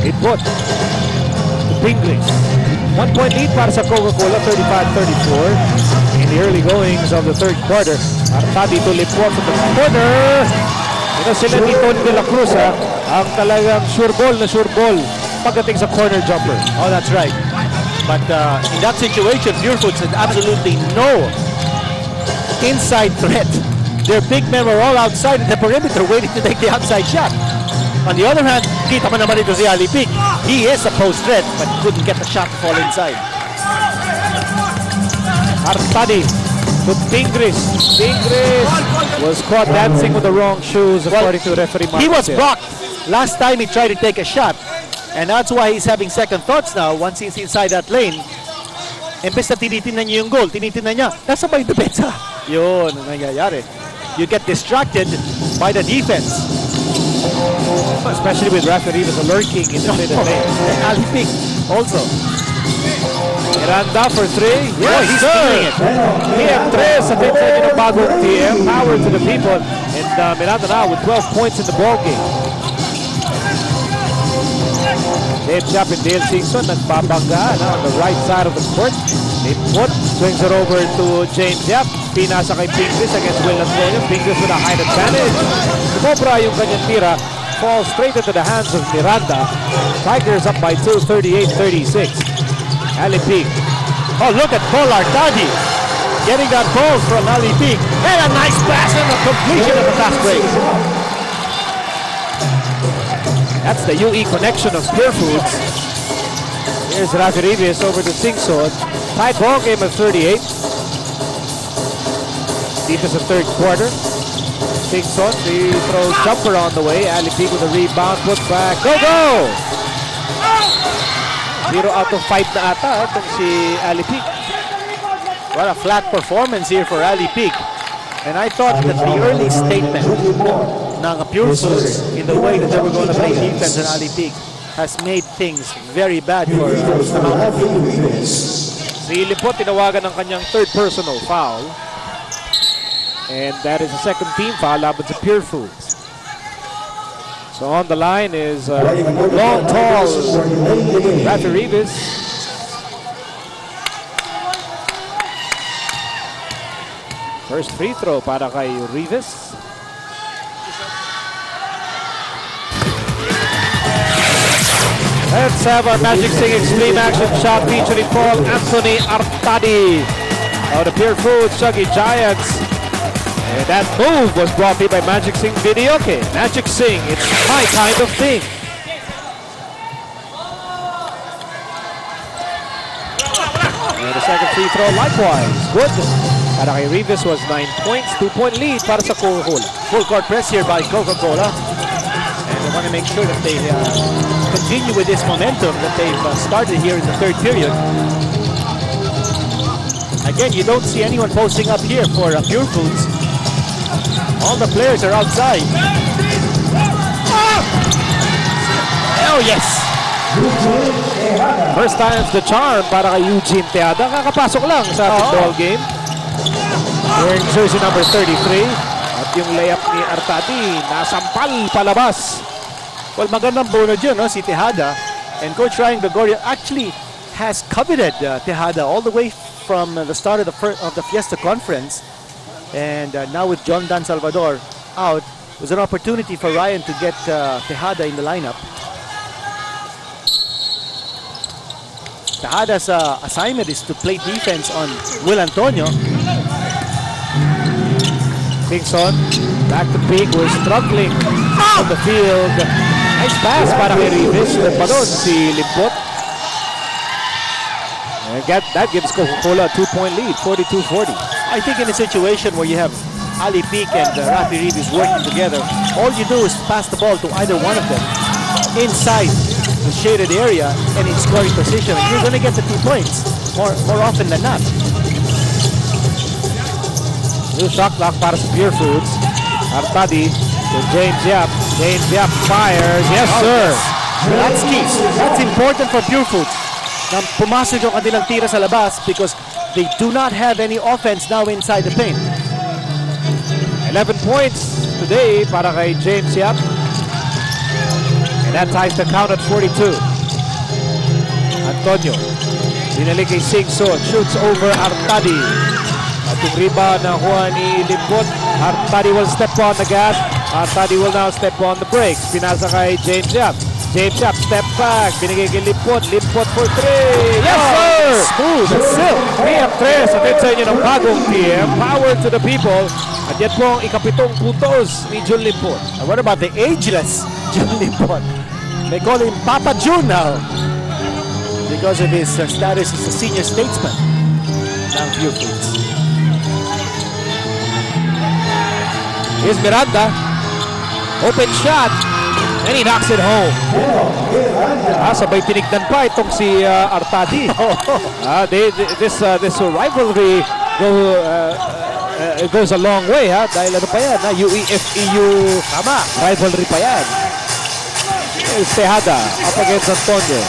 It put the Pingles. 1-point lead para sa Coca-Cola, 35-34 in the early goings of the third quarter. Artadi to Lipot from the corner. Ito sila ni Tony de la Cruz, ang talagang sure ball pagdating sa corner jumper. Oh, that's right. But in that situation, Purefoods had absolutely no inside threat. Their big men were all outside in the perimeter waiting to take the outside shot. On the other hand, kita mo naman ito si Ali Peak. He is a post threat but couldn't get the shot to fall inside. Artadi to Tingris. Tingris was caught dancing with the wrong shoes according to referee Marcos. He was blocked last time he tried to take a shot. And that's why he's having second thoughts now once he's inside that lane. Imbes na tinitingnan niya yung goal, tinitingnan niya, nasa ba yung depensa? Yun ang nangyayari. You get distracted by the defense. Especially with referee was lurking in the middle lane. And Ali Peak also. Miranda for 3. Yes, he's doing it. TM3 sa pinsan ng bagong TM. Power to the people. And Miranda now with 12 points in the ball game. Dave Chap and Dale Singson nagbabangga on the right side of the court. Lipot swings it over to James Yap. Pinasa kay Pingris against Will Antonio. Pingris with a height advantage. Sumobra yung kanyang tira. Falls straight into the hands of Miranda. Tigers up by 2, 38-36. Ali Peak. Oh, look at Paul Artadi getting that ball from Ali Peak. And a nice pass and a completion of the fast break. That's the UE connection of Purefoods. Here's Rafi Reyes over to Singson. Tied ball game at 38. Deep is the third quarter. Singson, the throws jumper on the way. Ali Peak with a rebound, put back. Go, go! 0 out of 5 na ata itong si Ali Peak. What a flat performance here for Ali Peak. And I thought that the early statement ng Purefoods in the way that they were going to play defense on Ali Peak has made things very bad for Si Lipot tinawagan ng kanyang third personal foul. And that is the second team foul laban sa Purefoods. So on the line is long, tall Rafi Reyes. First free throw para kay Reyes. Let's have our Magic Sing Extreme Action shot featuring Paul Anthony Artadi of the Purefoods Chunkee Giants. And that move was brought to you by Magic Sing Video. Okay, Magic Sing, it's my kind of thing. And the second free throw likewise, good. Para kay Reyes was 9 points, 2-point lead para sa Coca-Cola. full court press here by Coca-Cola. And they want to make sure that they continue with this momentum that they've started here in the third period. Again, you don't see anyone posting up here for Purefoods. All the players are outside. Oh, yes! First time's the charm para kay Eugene Teada. Kakapasok lang sa ating ball game. Wearing jersey number 33. At yung layup ni Artadi, nasampal palabas. Well, magandang bono dyan, no? Si Tejada. And Coach Ryan Gregorio actually has coveted Tejada all the way from the start of the Fiesta Conference. And now with John Dan Salvador out, it was an opportunity for Ryan to get Tejada in the lineup. Tejada's assignment is to play defense on Will Antonio. Singson, back to Peak, we're struggling on the field. Nice pass para kay Reyes. Pa doon si Limpot. And that gives Coca-Cola a 2-point lead, 42-40. I think in a situation where you have Ali Peak and Rafi Reyes working together, all you do is pass the ball to either one of them inside the shaded area and in scoring position. You're going to get the 2 points more often than not. New shot clock para sa Purefoods. Artadi to James Yap. James Yap fires. Yes, sir. That's key. That's important for Purefoods. Na pumasok yung kanilang tira sa labas because they do not have any offense now inside the paint. 11 points today para kay James Yap. And that ties the count at 42. Antonio, binalik kay Singso, shoots over Artadi. At yung rebound na kuha ni Limpot, Artadi will step on the gas. Artadi will now step on the brakes. Pinasa kay James Yap. James Yap, step back. Binigay kay Limpot. Limpot for 3. Yes, sir! Smooth as silk. 3-3 sa sa inyo ng bagong team. Power to the people. At yan po ang ikapitong puntos ni Jun Limpot. And what about the ageless Jun Limpot? They call him Papa Jun now because of his status as a senior statesman ng Purefoods. Here's Miranda. Open shot. And he knocks it home. Sabay tinignan pa itong si Artadi. This rivalry goes a long way, ha? Dahil ano pa yan, UEFEU rivalry pa yan. Tejada up against Antonio.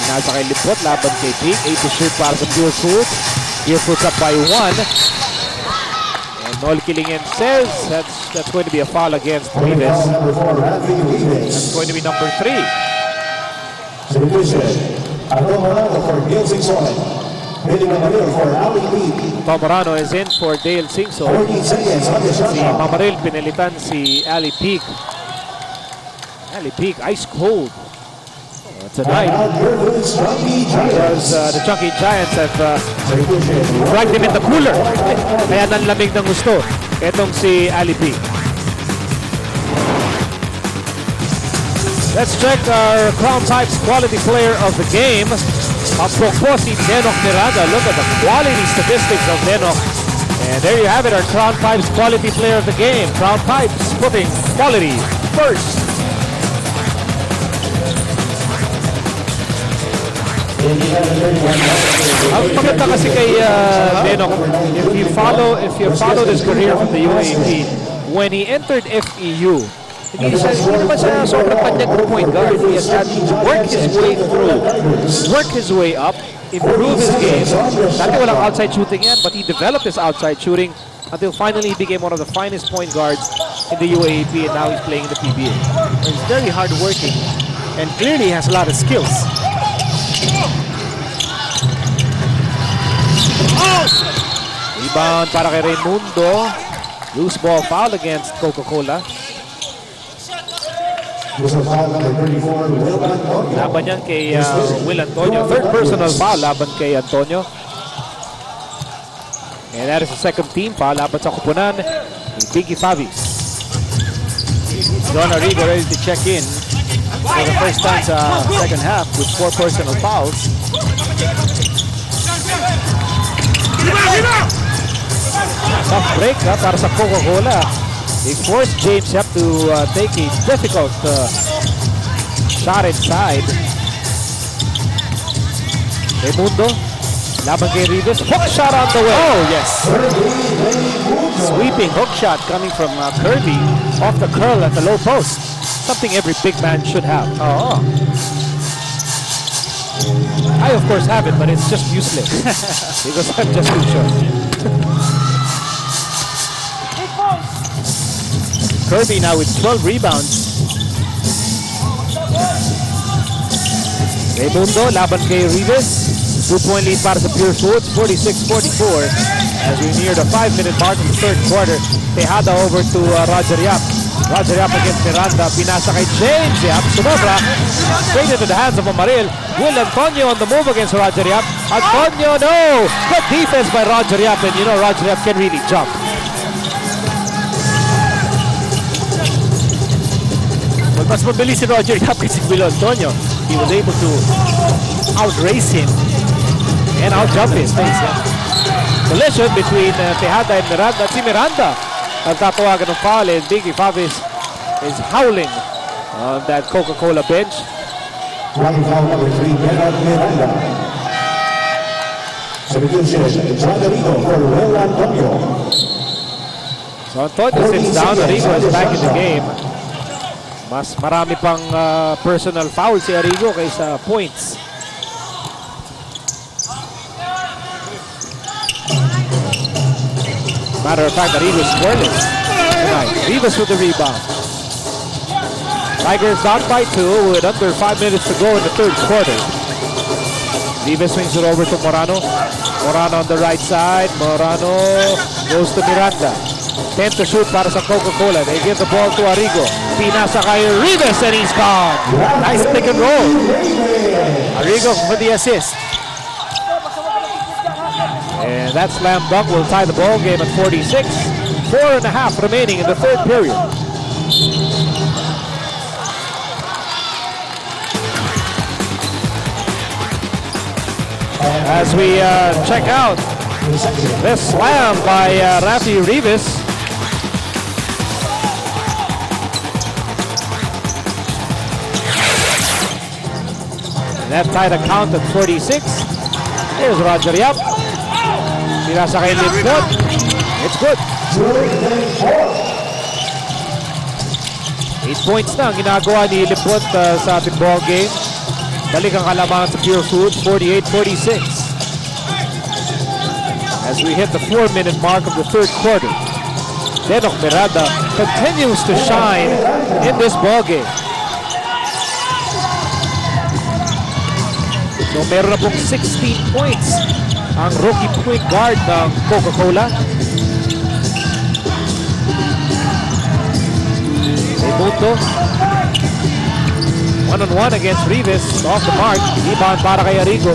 Nasa kay Limpot, laban kay Pig. 8 to shoot para sa Purefoods. Purefoods up by 1. And Noel Kilingen says that's going to be a foul against Rivas. That's going to be number 3. Tomarano is in for Dale Singso. Si Mamaril pinalitan si Ali Peak. Ali Peak, ice cold. Tonight, because the Chunkee Giants have dragged him in the cooler. Kaya nanlamig ng gusto. Etong si Ali Peak. Let's check our Crown Types quality player of the game. Pampok po si Denok Miranda. Look at the quality statistics of Denok. And there you have it, our Crown Types quality player of the game. Crown Types putting quality first. Ang maganda kasi kay Denok, if you follow his career from the UAP, when he entered FEU, hindi naman siya sobrang panyag point guard. He has had to work his way through, work his way up, improve his game. Dati walang outside shooting yan, but he developed his outside shooting until finally he became one of the finest point guards in the UAP, and now he's playing in the PBA. He's very hardworking and clearly has a lot of skills. Rebound para kay Raimundo. Loose ball foul against Coca-Cola. Laban yan kay Will Antonio. Third personal foul laban kay Antonio. And that is the second team foul laban sa kupunan ni Biggie Favis. Don Arrigo ready to check in for the first time sa second half with 4 personal fouls. Tough break para sa Coca-Cola. They forced James Yap to take a difficult shot inside. Raimundo, laban kay Rivas. Hook shot on the way. Oh, yes. Sweeping hook shot coming from Kirby off the curl at the low post. Something every big man should have. Oh. I, of course, have it, but it's just useless because I'm just too short. Kirby now with 12 rebounds. Raimundo, laban kay Rivas. 2-point lead para sa Purefoods, 46-44. As we near the 5-minute mark in the third quarter, Tejada over to Roger Yap. Roger Yap against Miranda. Pinasa kay James Yap. Sumobra. Straight into the hands of Amaril. Will Antonio on the move against Roger Yap. Antonio, no! Good defense by Roger Yap. And you know Roger Yap can really jump. Well, mas mabilis si Roger Yap kasi Will Antonio. He was able to outrace him and out-jump his face. Collision between Tejada and Miranda. Si Miranda ang tatawagan ng foul, and Biggie Favis is howling on that Coca-Cola bench. Running foul number 3, Miranda. Substitution, John Arrigo for Will Antonio. So Antonio sits down, Arrigo is back in the game. Mas marami pang personal foul si Arrigo kaysa points. Matter of fact, Arrigo's scoreless tonight. Rivas with the rebound. Tigers down by 2 with under 5 minutes to go in the third quarter. Rivas swings it over to Morano. Morano on the right side. Morano goes to Miranda. 10 to shoot para sa Coca-Cola. They give the ball to Arrigo. Pinasa kay Rivas and he's gone. Nice pick and roll. Arrigo for the assist. And that slam dunk will tie the ball game at 46. 4.5 remaining in the third period. As we check out this slam by Rafi Rivas. And that tied a count at 46. Here's Roger Yap. Pinasa kay Limpot. It's good. 8 points na ang ginagawa ni Limpot sa ating ball game. Balik ang kalamangan sa Purefoods, 48-46. As we hit the 4-minute mark of the third quarter, Denok Miranda continues to shine in this ball game. So meron na pong 16 points ang rookie point guard ng Coca-Cola. Raimundo. One-on-one against Rivas. Off the mark. Rebound para kay Arrigo.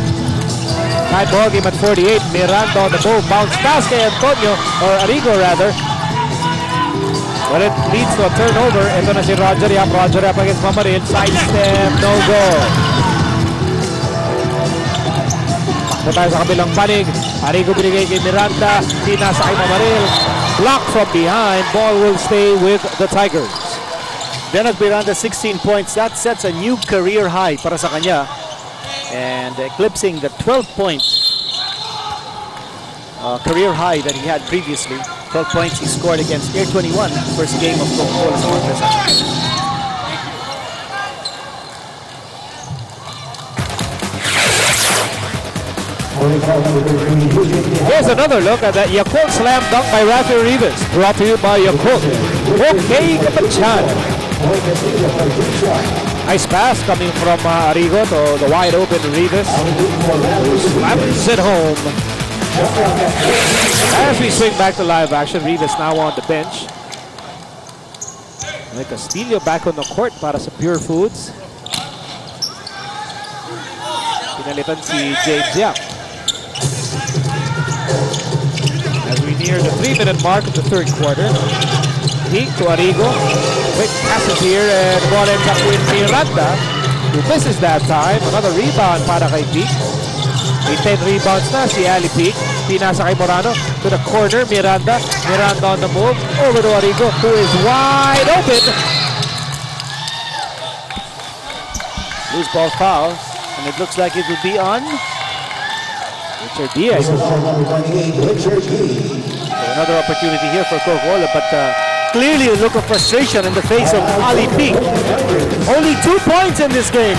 Tied ball game at 48. Miranda on the move. Bounce pass kay Antonio. Or Arrigo rather. But it leads to a turnover. Ito na si Roger Yap. Roger Yap against Mamaril. Side step. No goal. Ito tayo sa kabilang panig. Arrigo binigay kay Miranda. Tinasa kay Mamaril. Block from behind. Ball will stay with the Tigers. Denok Miranda, 16 points. That sets a new career high para sa kanya. And eclipsing the 12-point career high that he had previously. 12 points he scored against Air 21, first game of Coca-Cola Tigers. Here's another look at that Yakult slam dunk by Rafi Rivas. Brought to you by Yakult. Okay, Kapachan. Nice pass coming from Arrigo to the wide open Rivas. Who slams it home. As we swing back to live action, Rivas now on the bench. Castillo back on the court para sa Purefoods. Pinalitan si James Yap. As we near the 3-minute mark of the third quarter. Peak to Arrigo. Quick passes here and the ball ends up with Miranda, who misses that time. Another rebound para kay Peak. May 10 rebounds na si Ali Peak. Pinasa kay Morano to the corner. Miranda. Miranda on the move. Over to Arrigo, who is wide open. Loose ball foul. And it looks like it will be on Richard Diaz. Another opportunity here for Coca-Cola, but clearly a look of frustration in the face of Ali Peak. Only 2 points in this game.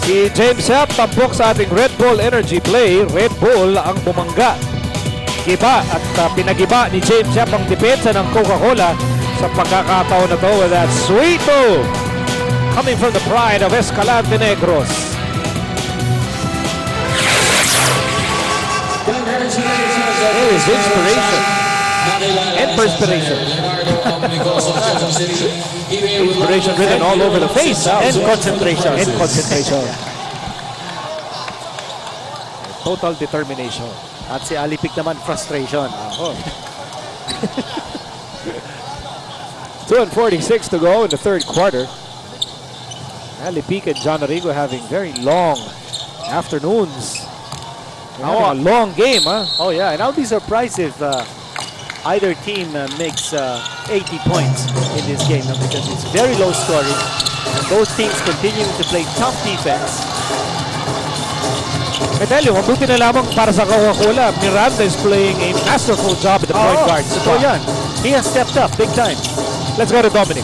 Si James Yap tampok sa ating Red Bull Energy Play. Red Bull ang bumangga. Giba at pinagiba ni James Yap ang depensa ng Coca-Cola sa pagkakataon na to with that sweet move coming from the pride of Escalante Negros. There is inspiration and perspiration. Inspiration written all over the face And concentration. and concentration. Total determination. At si Ali Peak naman, frustration. 2:46 to go in the third quarter. Ali Peak and John Arrigo having very long afternoons. A long game, huh? Oh yeah, and I'll be surprised if either team makes 80 points in this game because it's very low scoring and both teams continuing to play tough defense. I tell you, mabuti na lamang para sa Coca-Cola. Miranda is playing a masterful job at the point guard. So yan, he has stepped up big time. Let's go to Dominic.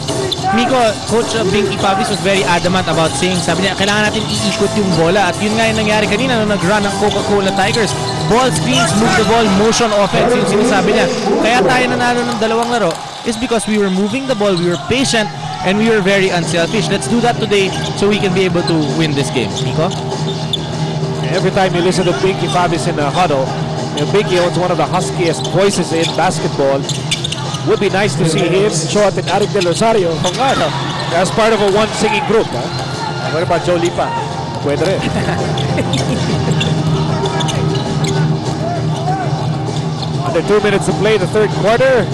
Miko, Coach Binky Pablis was very adamant about saying, sabi niya, kailangan natin iikot yung bola. At yun nga yung nangyari kanina nung nag-run ng Coca-Cola Tigers. Ball screens, move the ball, motion offense, yung sinasabi niya. Kaya tayo nanalo ng dalawang laro is because we were moving the ball, we were patient, and we were very unselfish. Let's do that today so we can be able to win this game. Miko? Every time you listen to Binky Pablis in a huddle, Binky owns one of the huskiest voices in basketball. Would be nice to see him show up in Eric Del Rosario as part of a one singing group. What about Joe Lipa? Pwede rin. Under 2 minutes to play the third quarter.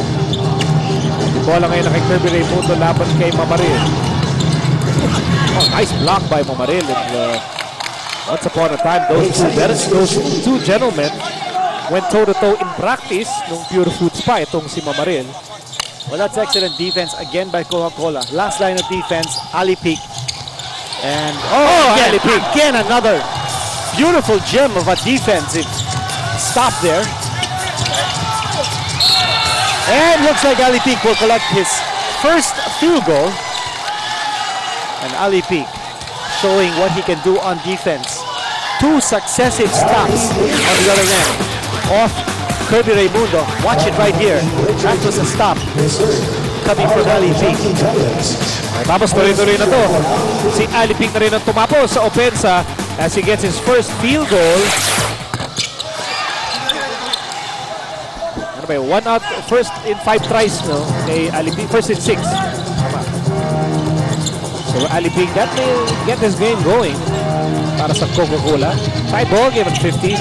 Bola ngayon na kay Kirby Raimundo laban kay Mamaril. Oh, nice block by Mamaril. And, once upon a time, those two gentlemen went toe-to-toe in practice nung Purefoods pa itong si Mamaril. Well, that's excellent defense again by Coca-Cola. Last line of defense, Ali Peak. And Ali Peak. Again, another beautiful gem of a defensive stop there. And looks like Ali Peak will collect his first field goal. And Ali Peak showing what he can do on defense. 2 successive stops on the other end. Off Kirby Raimundo. Watch it right here. That was a stop coming from Ali Peak. Tapos tuloy-tuloy na to. Si Ali Peak na rin ang tumapos sa opensa as he gets his first field goal. Ano ba yun? First in 5 tries, no? Kay Ali Peak. First in 6. So Ali Peak, that will get this game going para sa Coca-Cola. Tie ball game at 50.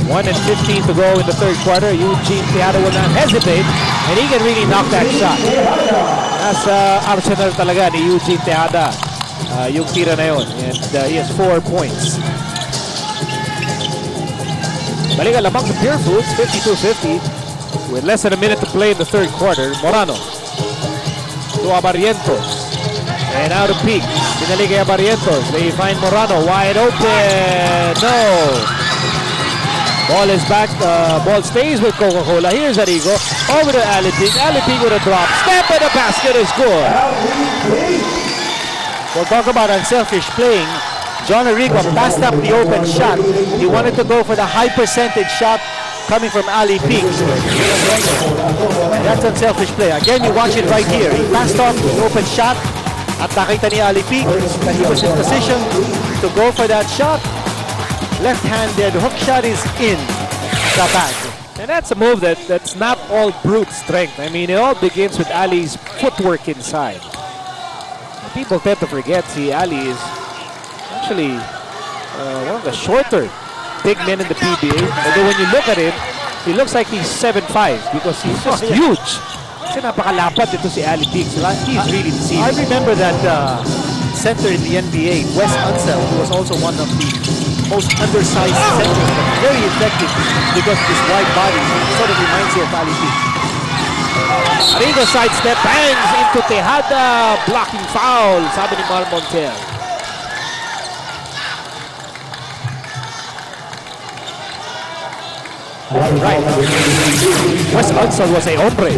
1:15 to go in the third quarter. Eugene Tejada will not hesitate, and he can really knock that shot. Nasa arsenal talaga ni Eugene Tejada yung tira na yun. And he has 4 points. Balikan lamang sa Purefoods, 52-50. With less than a minute to play in the third quarter, Morano to Abarrientos. And out of Peak. Pinali kay Abarrientos. They find Morano wide open. No. Ball is back. Ball stays with Coca-Cola. Here's Arrigo. Over to Ali Peak. Ali Peak with a drop. Step in the basket is good. We'll talk about unselfish playing. John Arrigo passed up the open shot. He wanted to go for the high percentage shot coming from Ali Peak. And that's unselfish play. Again, you watch it right here. He passed off the open shot. At nakita ni Ali Peak that he was in position to go for that shot. Left-handed hook shot is in the bag. And that's a move that's not all brute strength. I mean, it all begins with Ali's footwork inside. People tend to forget, see, Ali is actually one of the shorter big men in the PBA. Although when you look at him, he looks like he's 7'5" because he's just huge. Kasi napakalapad ito si Ali Peak. He's really deceiving. I remember that center in the NBA, Wes Unseld, who was also one of the most undersized centers, but very effective because of his wide body. It sort of reminds you of Ali Peak. Arrigo sidestep, bangs into Tejada, blocking foul, sabi ni Mar Montiel. Right. Wes Unseld was a hombre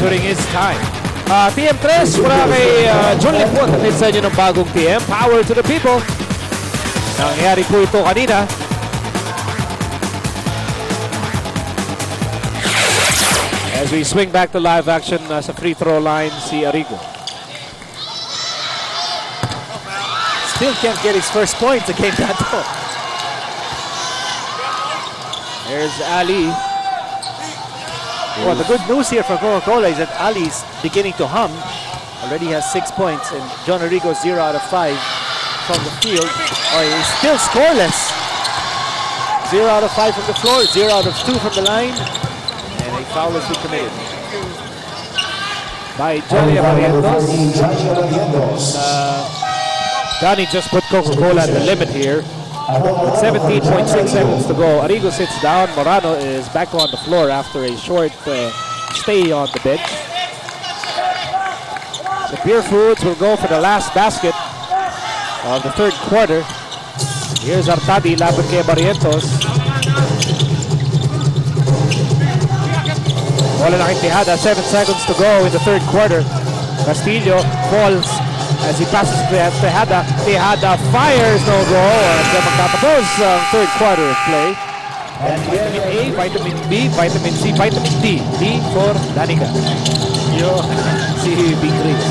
during his time. TM3, mula kay John Lipot, natin sa inyo ng bagong TM. Power to the people. Nangyari po ito kanina. As we swing back to live action sa free throw line, si Arrigo. Still can't get his first point to game that though. There's Ali. Well, the good news here for Coca-Cola is that Ali's beginning to hum. Already has 6 points, and John Arrigo 0 out of 5 from the field. Oh, he's still scoreless. 0 out of 5 from the floor, 0 out of 2 from the line, and a foul has been committed By Johnny Abarrientos. Donnie just put Coca-Cola at the limit here. With 17.6 seconds to go, Arrigo sits down. Morano is back on the floor after a short stay on the bench. The Purefoods will go for the last basket of the third quarter. Here's Artadi, laban kay Barrientos. Bola na kay Tejada, 7 seconds to go in the third quarter. Castillo falls as he passes to Tejada. Tejada fires, no go. At magtatapos ang third quarter of play. Vitamin A, Vitamin B, Vitamin C, Vitamin D. D for Danica. Yo, si Big Chris.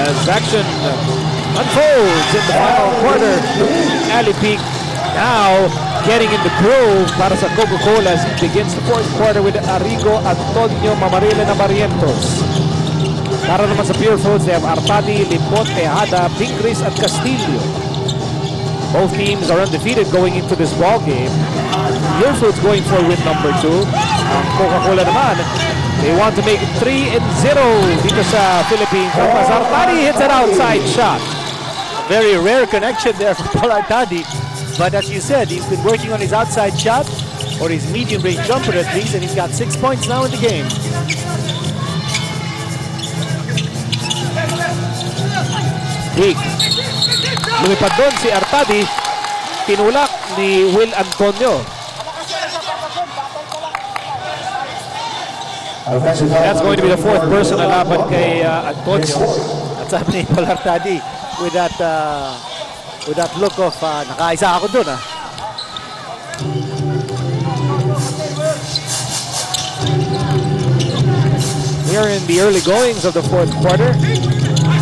As action unfolds in the final quarter, Ali Peak now getting in the groove para sa Coca-Cola as he begins the fourth quarter with Arrigo, Antonio, Mamarila na Barrientos. Para naman sa Purefoods, they have Artadi, Limon, Tejada, Pingris at Castillo. Both teams are undefeated going into this ball game. Purefoods going for win number 2. Coca-Cola naman, they want to make it 3-0 dito sa Philippine Cup as Artadi hits an outside shot. Very rare connection there for Paul Artadi. But as you said, he's been working on his outside shot or his medium range jumper at least, and he's got 6 points now in the game. Big. Lumipad doon si Artadi. Tinulak ni Will Antonio. That's going to be the fourth personal laban kay Antonio. At sabi ni Paul Artadi with that look of nakaisa ako dun Here in the early goings of the fourth quarter.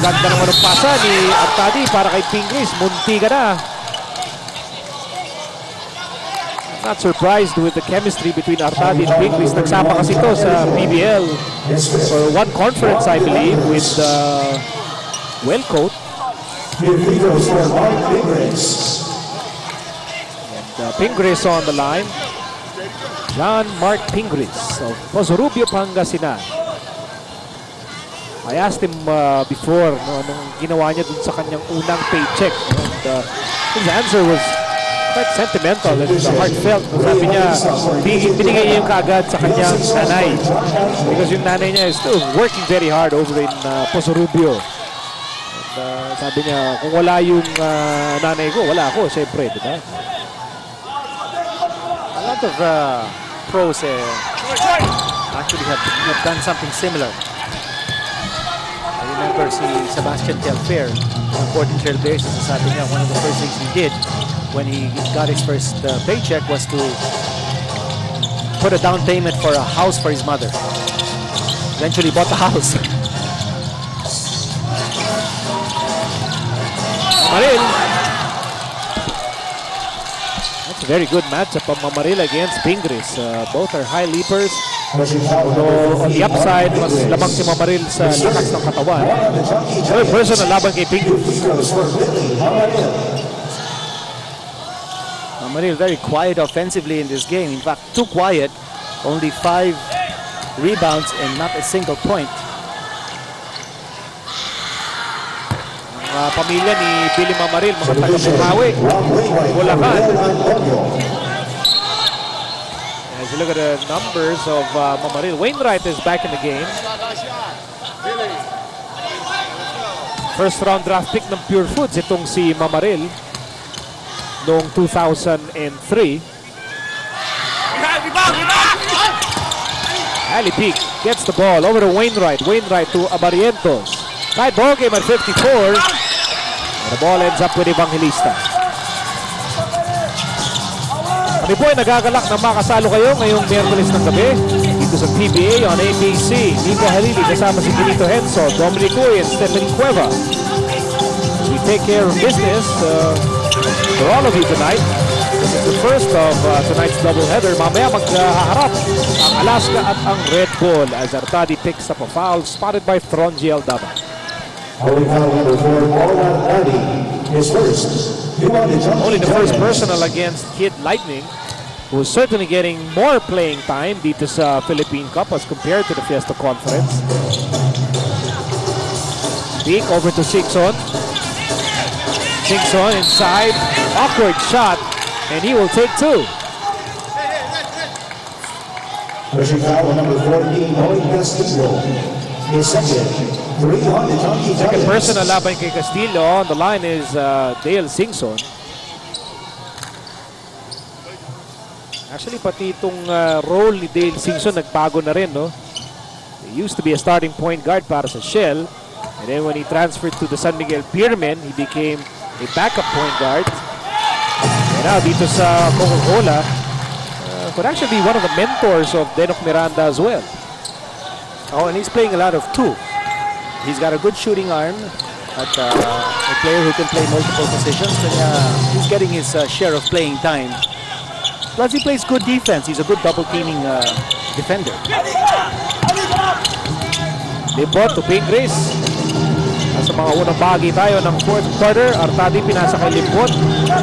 Ganda naman ang pasa ni Artadi para kay Pingris. Munti ka na. I'm not surprised with the chemistry between Artadi and Pingris. Nagsama kasi ito sa PBL for one conference, I believe, with Wellcoat. And Pingris on the line. John Mark Pingris of Pozorubio, Pangasinan. I asked him before anong ginawa niya dun sa kanyang unang paycheck. And his answer was quite sentimental and heartfelt. Sabi niya, binigay niya yung kaagad sa kanyang nanay. Because yung nanay niya is still working very hard over in Pozorubio. And sabi niya, kung wala yung nanay ko, wala ako, siyempre, di ba? A lot of pros actually have done something similar. I remember si Sebastian Telfair, important trailblazer, sabi niya one of the first things he did when he got his first paycheck was to put a down payment for a house for his mother. Eventually bought the house. Mamaril. That's a very good matchup of Mamaril against Pingris. Both are high leapers. So, on the upside, mas lamang si Mamaril sa lakas ng katawan. So, personal laban kay Pingris. Mamaril very quiet offensively in this game. In fact, too quiet. Only 5 rebounds and not a single point. Pamilya ni Billy Mamaril, mga taga-Bumawi, Bulacan. As you look at the numbers of Mamaril, Wainwright is back in the game. First round draft pick ng Purefoods itong si Mamaril noong 2003. Ali Peak gets the ball over to Wainwright. Wainwright to Abarientos. Tied ball game at 54. And the ball ends up with Evangelista. Kami po ay nagagalak na makasalo kayo ngayong Miyerkules ng gabi dito sa PBA on ABC. Nico Halili kasama si Benito Henso, Dominic Uy, and Stephanie Cueva. We take care of business for all of you tonight. This is the first of tonight's doubleheader. Mamaya maghaharap ang Alaska at ang Red Bull as Artadi picks up a foul spotted by Fronji Aldaba. Only Only the first personal against Kid Lightning, who's certainly getting more playing time dito sa Philippine Cup as compared to the Fiesta Conference. Peak over to Singson. Singson inside, awkward shot, and he will take 2. Pushing foul number 14, Lloyd Castillo. His second on the Chunkee Second Giants. personal laban kay Castillo. On the line is Dale Singson. Actually, pati itong role ni Dale Singson nagbago na rin, no? He used to be a starting point guard para sa Shell. And then when he transferred to the San Miguel Pyramid, he became a backup point guard. And now dito sa Coca-Cola, could actually be one of the mentors of Denok Miranda as well. Oh, and he's playing a lot of two. He's got a good shooting arm at a player who can play multiple positions. And he's getting his share of playing time. Plus, he plays good defense. He's a good double-teaming defender. Limbot to Pingris. Sa mga unang bahagi tayo ng fourth quarter, Artadi pinasa kay Limbot.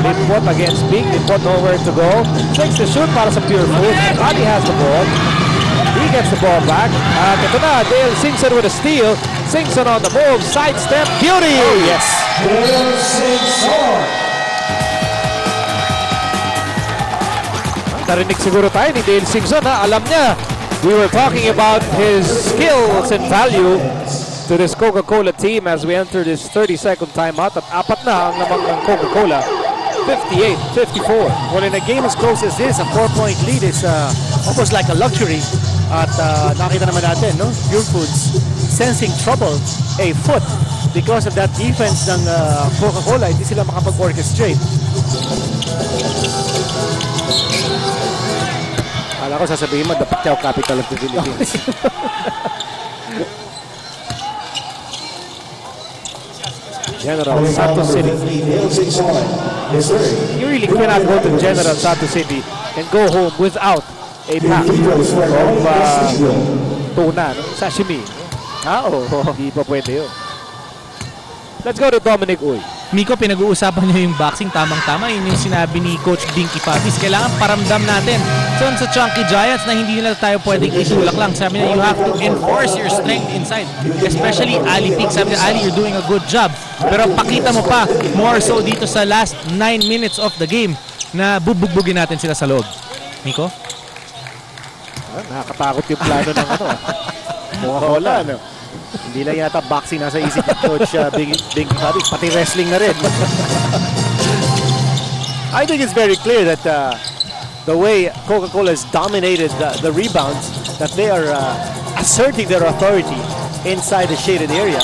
Limbot against Big. Limbot nowhere to go. Takes the shoot para sa Purefoods. Artadi has the ball. He gets the ball back. At ito na, Dale Singson with a steal. Singson on the move. Sidestep. Beauty! Oh, yes. Dale Singson. Narinig siguro tayo ni Dale Singson, ha? Alam niya, we were talking about his skills and value to this Coca-Cola team as we enter this 30-second timeout. At apat na ang lamang ng Coca-Cola. 58-54. Well, in a game as close as this, a 4-point lead is almost like a luxury. At nakita naman natin, no? Purefoods sensing trouble a foot because of that defense ng Coca-Cola. Hindi sila makapag-orchestrate. Kala ko sasabihin mo, the Pacquiao capital of the Philippines. General Santos City. You really cannot go to General Santos City and go home without a pack of tuna, no? Sashimi. Oo. Hindi pa pwede yun. Let's go to Dominic Uy. Miko, pinag-uusapan niyo yung boxing, tamang-tama. Yun yung sinabi ni Coach Dinky Fatis. Kailangan paramdam natin sa Chunkee Giants na hindi nila tayo pwedeng itulak lang. Sabi niya, you have to enforce your strength inside. Especially Ali Peak. Sabi niya, Ali, you're doing a good job. Pero pakita mo pa, more so dito sa last 9 minutes of the game na bubugbugin natin sila sa loob. Miko? Nakakatakot yung plano ng ano. Coca-Cola, no? Hindi lang yata boxing nasa isip ni Coach Big Fatis, pati wrestling na rin. I think it's very clear that the way Coca-Cola has dominated the rebounds, that they are asserting their authority inside the shaded area.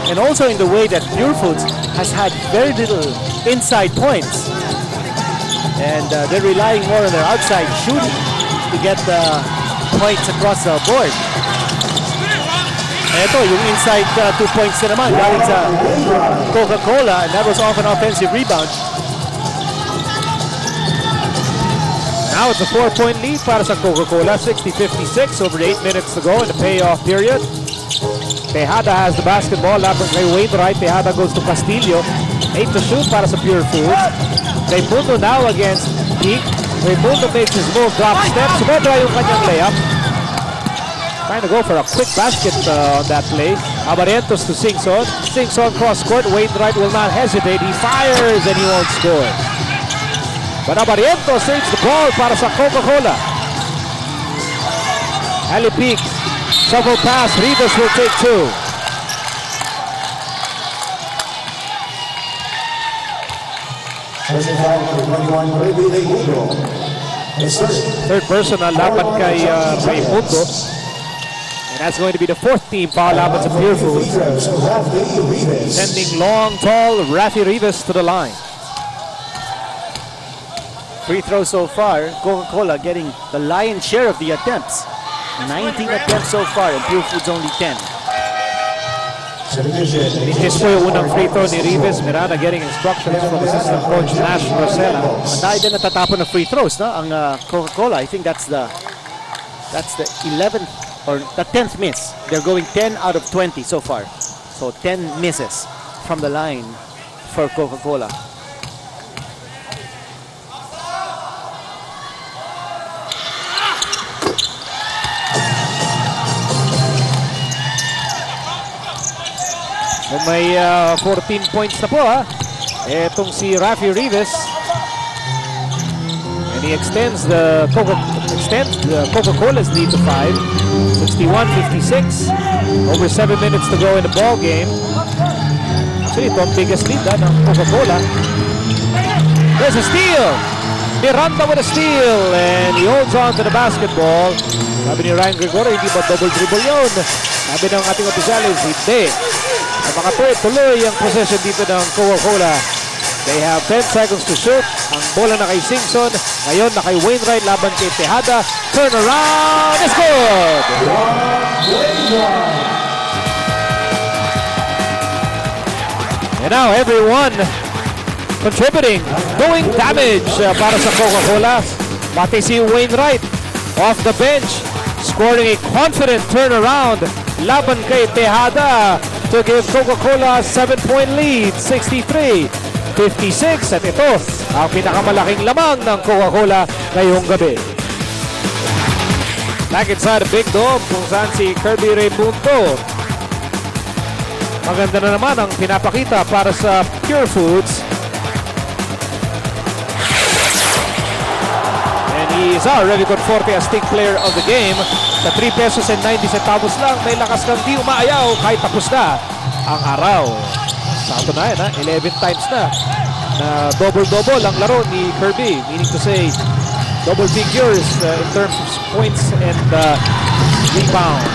And also in the way that Purefoods has had very little inside points. And they're relying more on their outside shooting to get points across the board. Ito, yung inside 2 points na naman galing sa Coca-Cola, and that was off an offensive rebound. Now it's a 4-point lead para sa Coca-Cola, 60-56, over 8 minutes to go in the payoff period. Tejada has the basketball, lapang kay Wainwright. Tejada goes to Castillo. 8 to shoot para sa Purefoods. Raimundo now against Peak. Raimundo makes his move, drop step. Sumedra yung kanyang layup. Trying to go for a quick basket on that play. Abarientos to Singson. Singson cross court. Wainwright will not hesitate. He fires and he won't score. But Abarientos saves the ball para sa Coca-Cola. Ali Peak. Shovel pass. Rivas will take 2. Third personal laban kay Raimundo. And that's going to be the 4th team foul laban sa Purefoods. Sending long, tall Rafi Rivas to the line. Free throws so far, Coca-Cola getting the lion's share of the attempts. 19 attempts so far, and Purefoods only 10. This po yung unang free throw ni Rivas. Miranda getting instructions from assistant coach Nash Rosella. Dahil din natatapon ng free throws, no? Ang Coca-Cola, I think that's the 11th or the 10th miss. They're going 10 out of 20 so far. So 10 misses from the line for Coca-Cola. May 14 points na po, ha. Etong si Rafi Rivas. And he extends the Coca-Cola's lead to 5. 61-56. Over 7 minutes to go in the ball game. Actually, ito ang biggest lead ng Coca-Cola. There's a steal. Miranda with a steal, and he holds on to the basketball. Sabi ni Ryan Gregorio, hindi ba double dribble yun? Sabi ng ating opisyalis, hindi. Sa makatuloy ang possession dito ng Coca-Cola. They have 10 seconds to shoot. Ang bola na kay Singson. Ngayon na kay Wainwright laban kay Tejada. Turn around. It's good! And now everyone contributing, doing damage para sa Coca-Cola. Pati si Wainwright off the bench, scoring a confident turnaround laban kay Tejada to give Coca-Cola a 7-point lead, 63-56. At ito ang pinakamalaking lamang ng Coca-Cola ngayong gabi. Back inside the big dome kung saan si Kirby Raimundo. Maganda na naman ang pinapakita para sa Purefoods. And he is our Relicon Forte Astig player of the game. Sa 3 pesos and 90 centavos lang, may lakas kang di umaayaw kahit tapos na ang araw. Sakto na yan, 11 times na double-double ang laro ni Kirby. Meaning to say, double figures in terms of points and rebounds.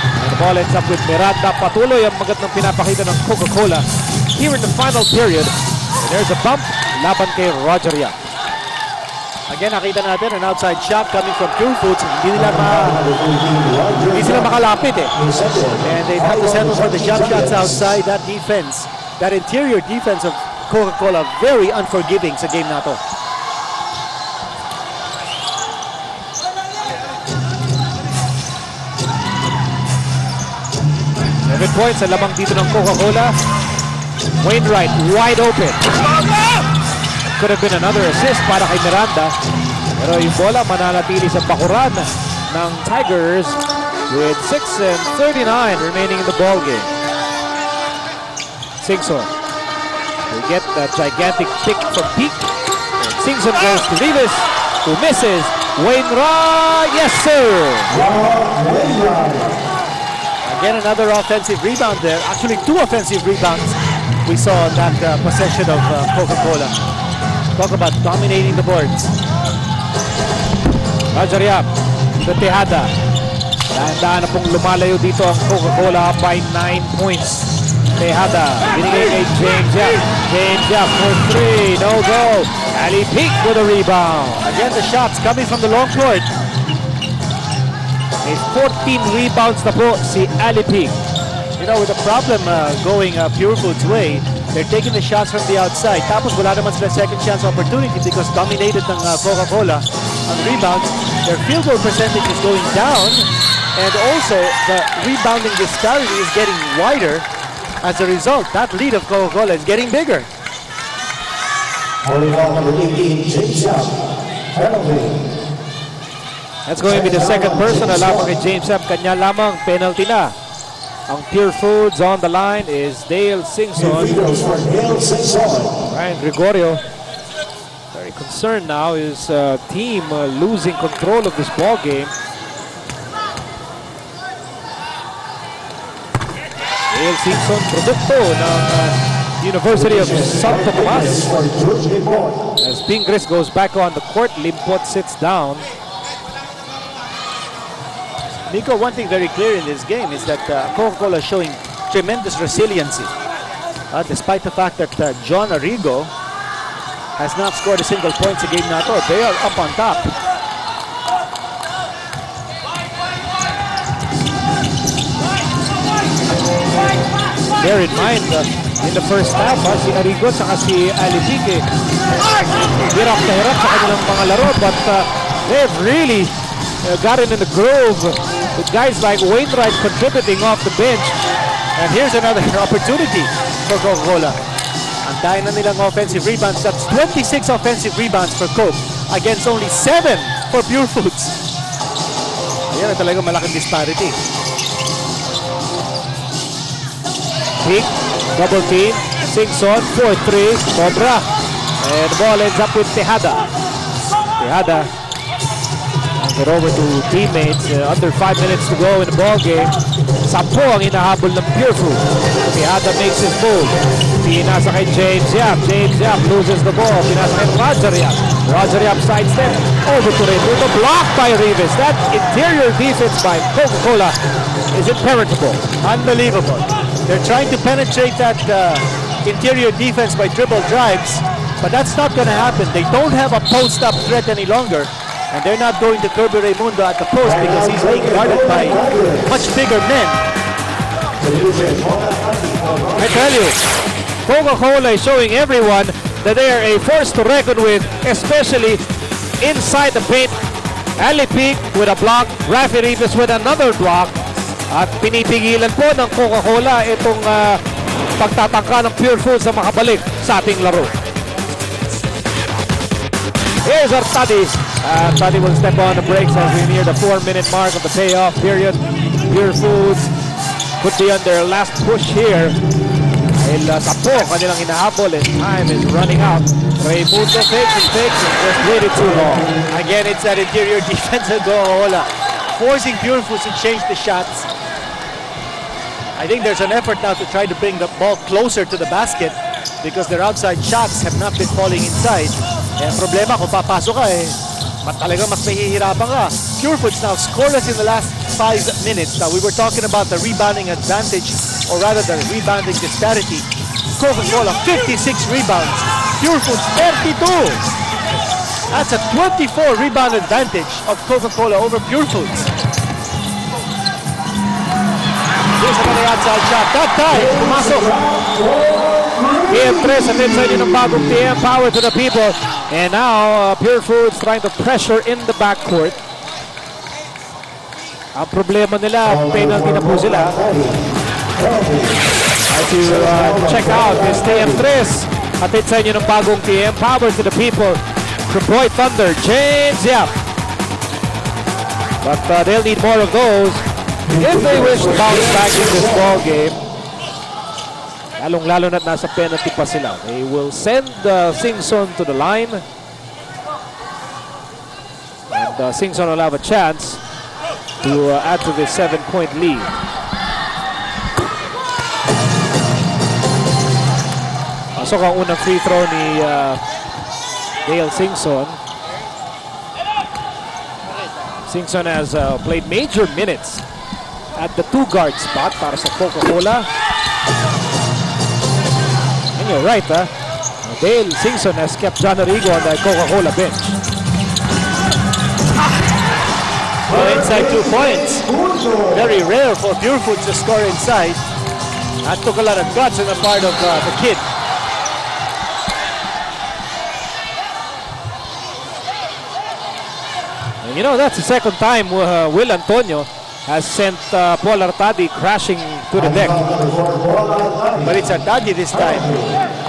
And the ball ends up with Miranda. Patuloy ang magandang pinapakita ng Coca-Cola here in the final period. And there's a bump laban kay Roger Yap. Again, nakita natin an outside shot coming from Purefoods. Hindi sila makalapit eh. And they have to settle for the jump shots outside. That defense, that interior defense of Coca-Cola, very unforgiving sa game na to. Points ang lamang dito ng Coca-Cola. Wainwright wide open. Could have been another assist para kay Miranda. Pero yung bola mananatili sa bakuran ng Tigers with 6:39 remaining in the ball game. Singson will get that gigantic pick from Peak. Singson goes to Rivas, who misses. Wainwright, yes sir! Again, another offensive rebound there. Actually, 2 offensive rebounds we saw in that possession of Coca-Cola. Talk about dominating the boards. Roger Yap, to Tejada. Dahan-dahan na pong lumalayo dito ang Coca-Cola by 9 points. Tejada, binigay kay James Yap. James Yap for 3, no go. Ali Peak with a rebound. Again, the shots coming from the long court. May 14 rebounds na po si Ali Peak. You know, with the problem going Purefoods' way, they're taking the shots from the outside. Tapos wala naman sila second chance opportunity because dominated ng Coca-Cola on rebounds. Their field goal percentage is going down, and also the rebounding disparity is getting wider. As a result, that lead of Coca-Cola is getting bigger. Number 18, James Yap, penalty. That's going to be the second person na lamang kay James Yap. Kanya lamang penalty na. Ang Purefoods on the line is Dale Singson. Ryan Gregorio very concerned now. His team losing control of this ball game. Dale Singson, produkto ng University of Santo Tomas. As Pingris goes back on the court, Limpot sits down. Nico, one thing very clear in this game is that Coca-Cola is showing tremendous resiliency. Despite the fact that John Arrigo has not scored a single point sa game na to, they are up on top. Bear in mind, in the first half, si Arrigo at si Alipique hirap na hirap sa kanilang mga laro, but they've really gotten in the groove with guys like Wainwright contributing off the bench. And here's another opportunity for Coca-Cola. Ang dahil na nilang offensive rebounds. That's 26 offensive rebounds for Coke against only 7 for Purefoods. Ayan na talaga malaking disparity. Pick, double team, Singson, 4-3, Cobra. And the ball ends up with Tejada. Tejada get over to teammates. Under 5 minutes to go in the ball game. 10 ang hinahabol ng Purefoods. Tejada makes his move. Pinasa kay James Yap. James Yap loses the ball. Pinasa kay Roger Yap. Roger Yap sidestep. Over to Raimundo. Blocked by Rivas. That interior defense by Coca-Cola is impenetrable. Unbelievable. They're trying to penetrate that interior defense by dribble drives, but that's not going to happen. They don't have a post-up threat any longer, and they're not going to Kirby Raimundo at the post because he's being guarded by much bigger men. I tell you, Coca-Cola is showing everyone that they are a force to reckon with, especially inside the paint. Ali Pig with a block, Rafi Rivas with another block, at pinipigilan po ng Coca-Cola itong pagtatangka ng Purefoods na makabalik sa ating laro. Here's Artadi. Artadi will step on the brakes as we near the 4-minute mark of the payoff period. Purefoods could be on their last push here. Dahil 10 kanilang hinahabol and time is running out. Raimundo fakes and just did it too long. Again, it's that interior defense of Coca-Cola, forcing Purefoods to change the shots. I think there's an effort now to try to bring the ball closer to the basket because their outside shots have not been falling inside. Eh, problema kung papasok ka talagang mas mahihirapan ka. Purefoods now scoreless in the last 5 minutes. Now, we were talking about the rebounding advantage, or rather the rebounding disparity. Coca-Cola, 56 rebounds. Purefoods, 32. That's a 24 rebound advantage of Coca-Cola over Purefoods. Here's another outside shot. That time, pumasok. PM3, atid sa inyo ng bagong PM. Power to the people. And now, Purefoods trying to pressure in the backcourt. Ang problema nila, penalty na po sila. As you check out, this PM3, atid sa inyo ng bagong PM. Power to the people. From Boy Thunder, James Yap. But they'll need more of those if they wish to bounce back in this ball game. Lalong-lalo na't nasa penalty pa sila. They will send Singson to the line. And Singson will have a chance to add to this 7-point lead. Pasok ang unang free throw ni Dale Singson. Singson has played major minutes at the 2-guard spot para sa Coca-Cola. And you're right, Dale Singson has kept John Arrigo on the Coca-Cola bench. Well, inside 2 points. Very rare for Purefoods to score inside. That took a lot of guts on the part of the kid. And you know, that's the second time Will Antonio has sent Paul Artadi crashing to the deck. But it's Artadi this time.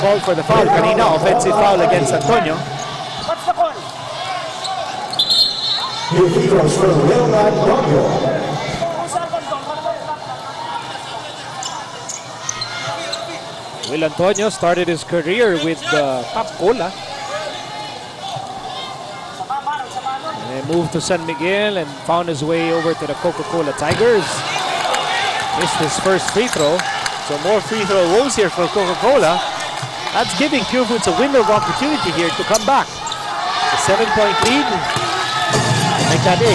Called for the foul. Kanina, offensive foul against Antonio. What's the call? New free throws for Will Antonio. Will Antonio started his career with Top Cola. And moved to San Miguel and found his way over to the Coca-Cola Tigers. Missed his first free throw. So more free throw woes here for Coca-Cola. That's giving Purefoods a window of opportunity here to come back. A 7-point lead. Make that 8.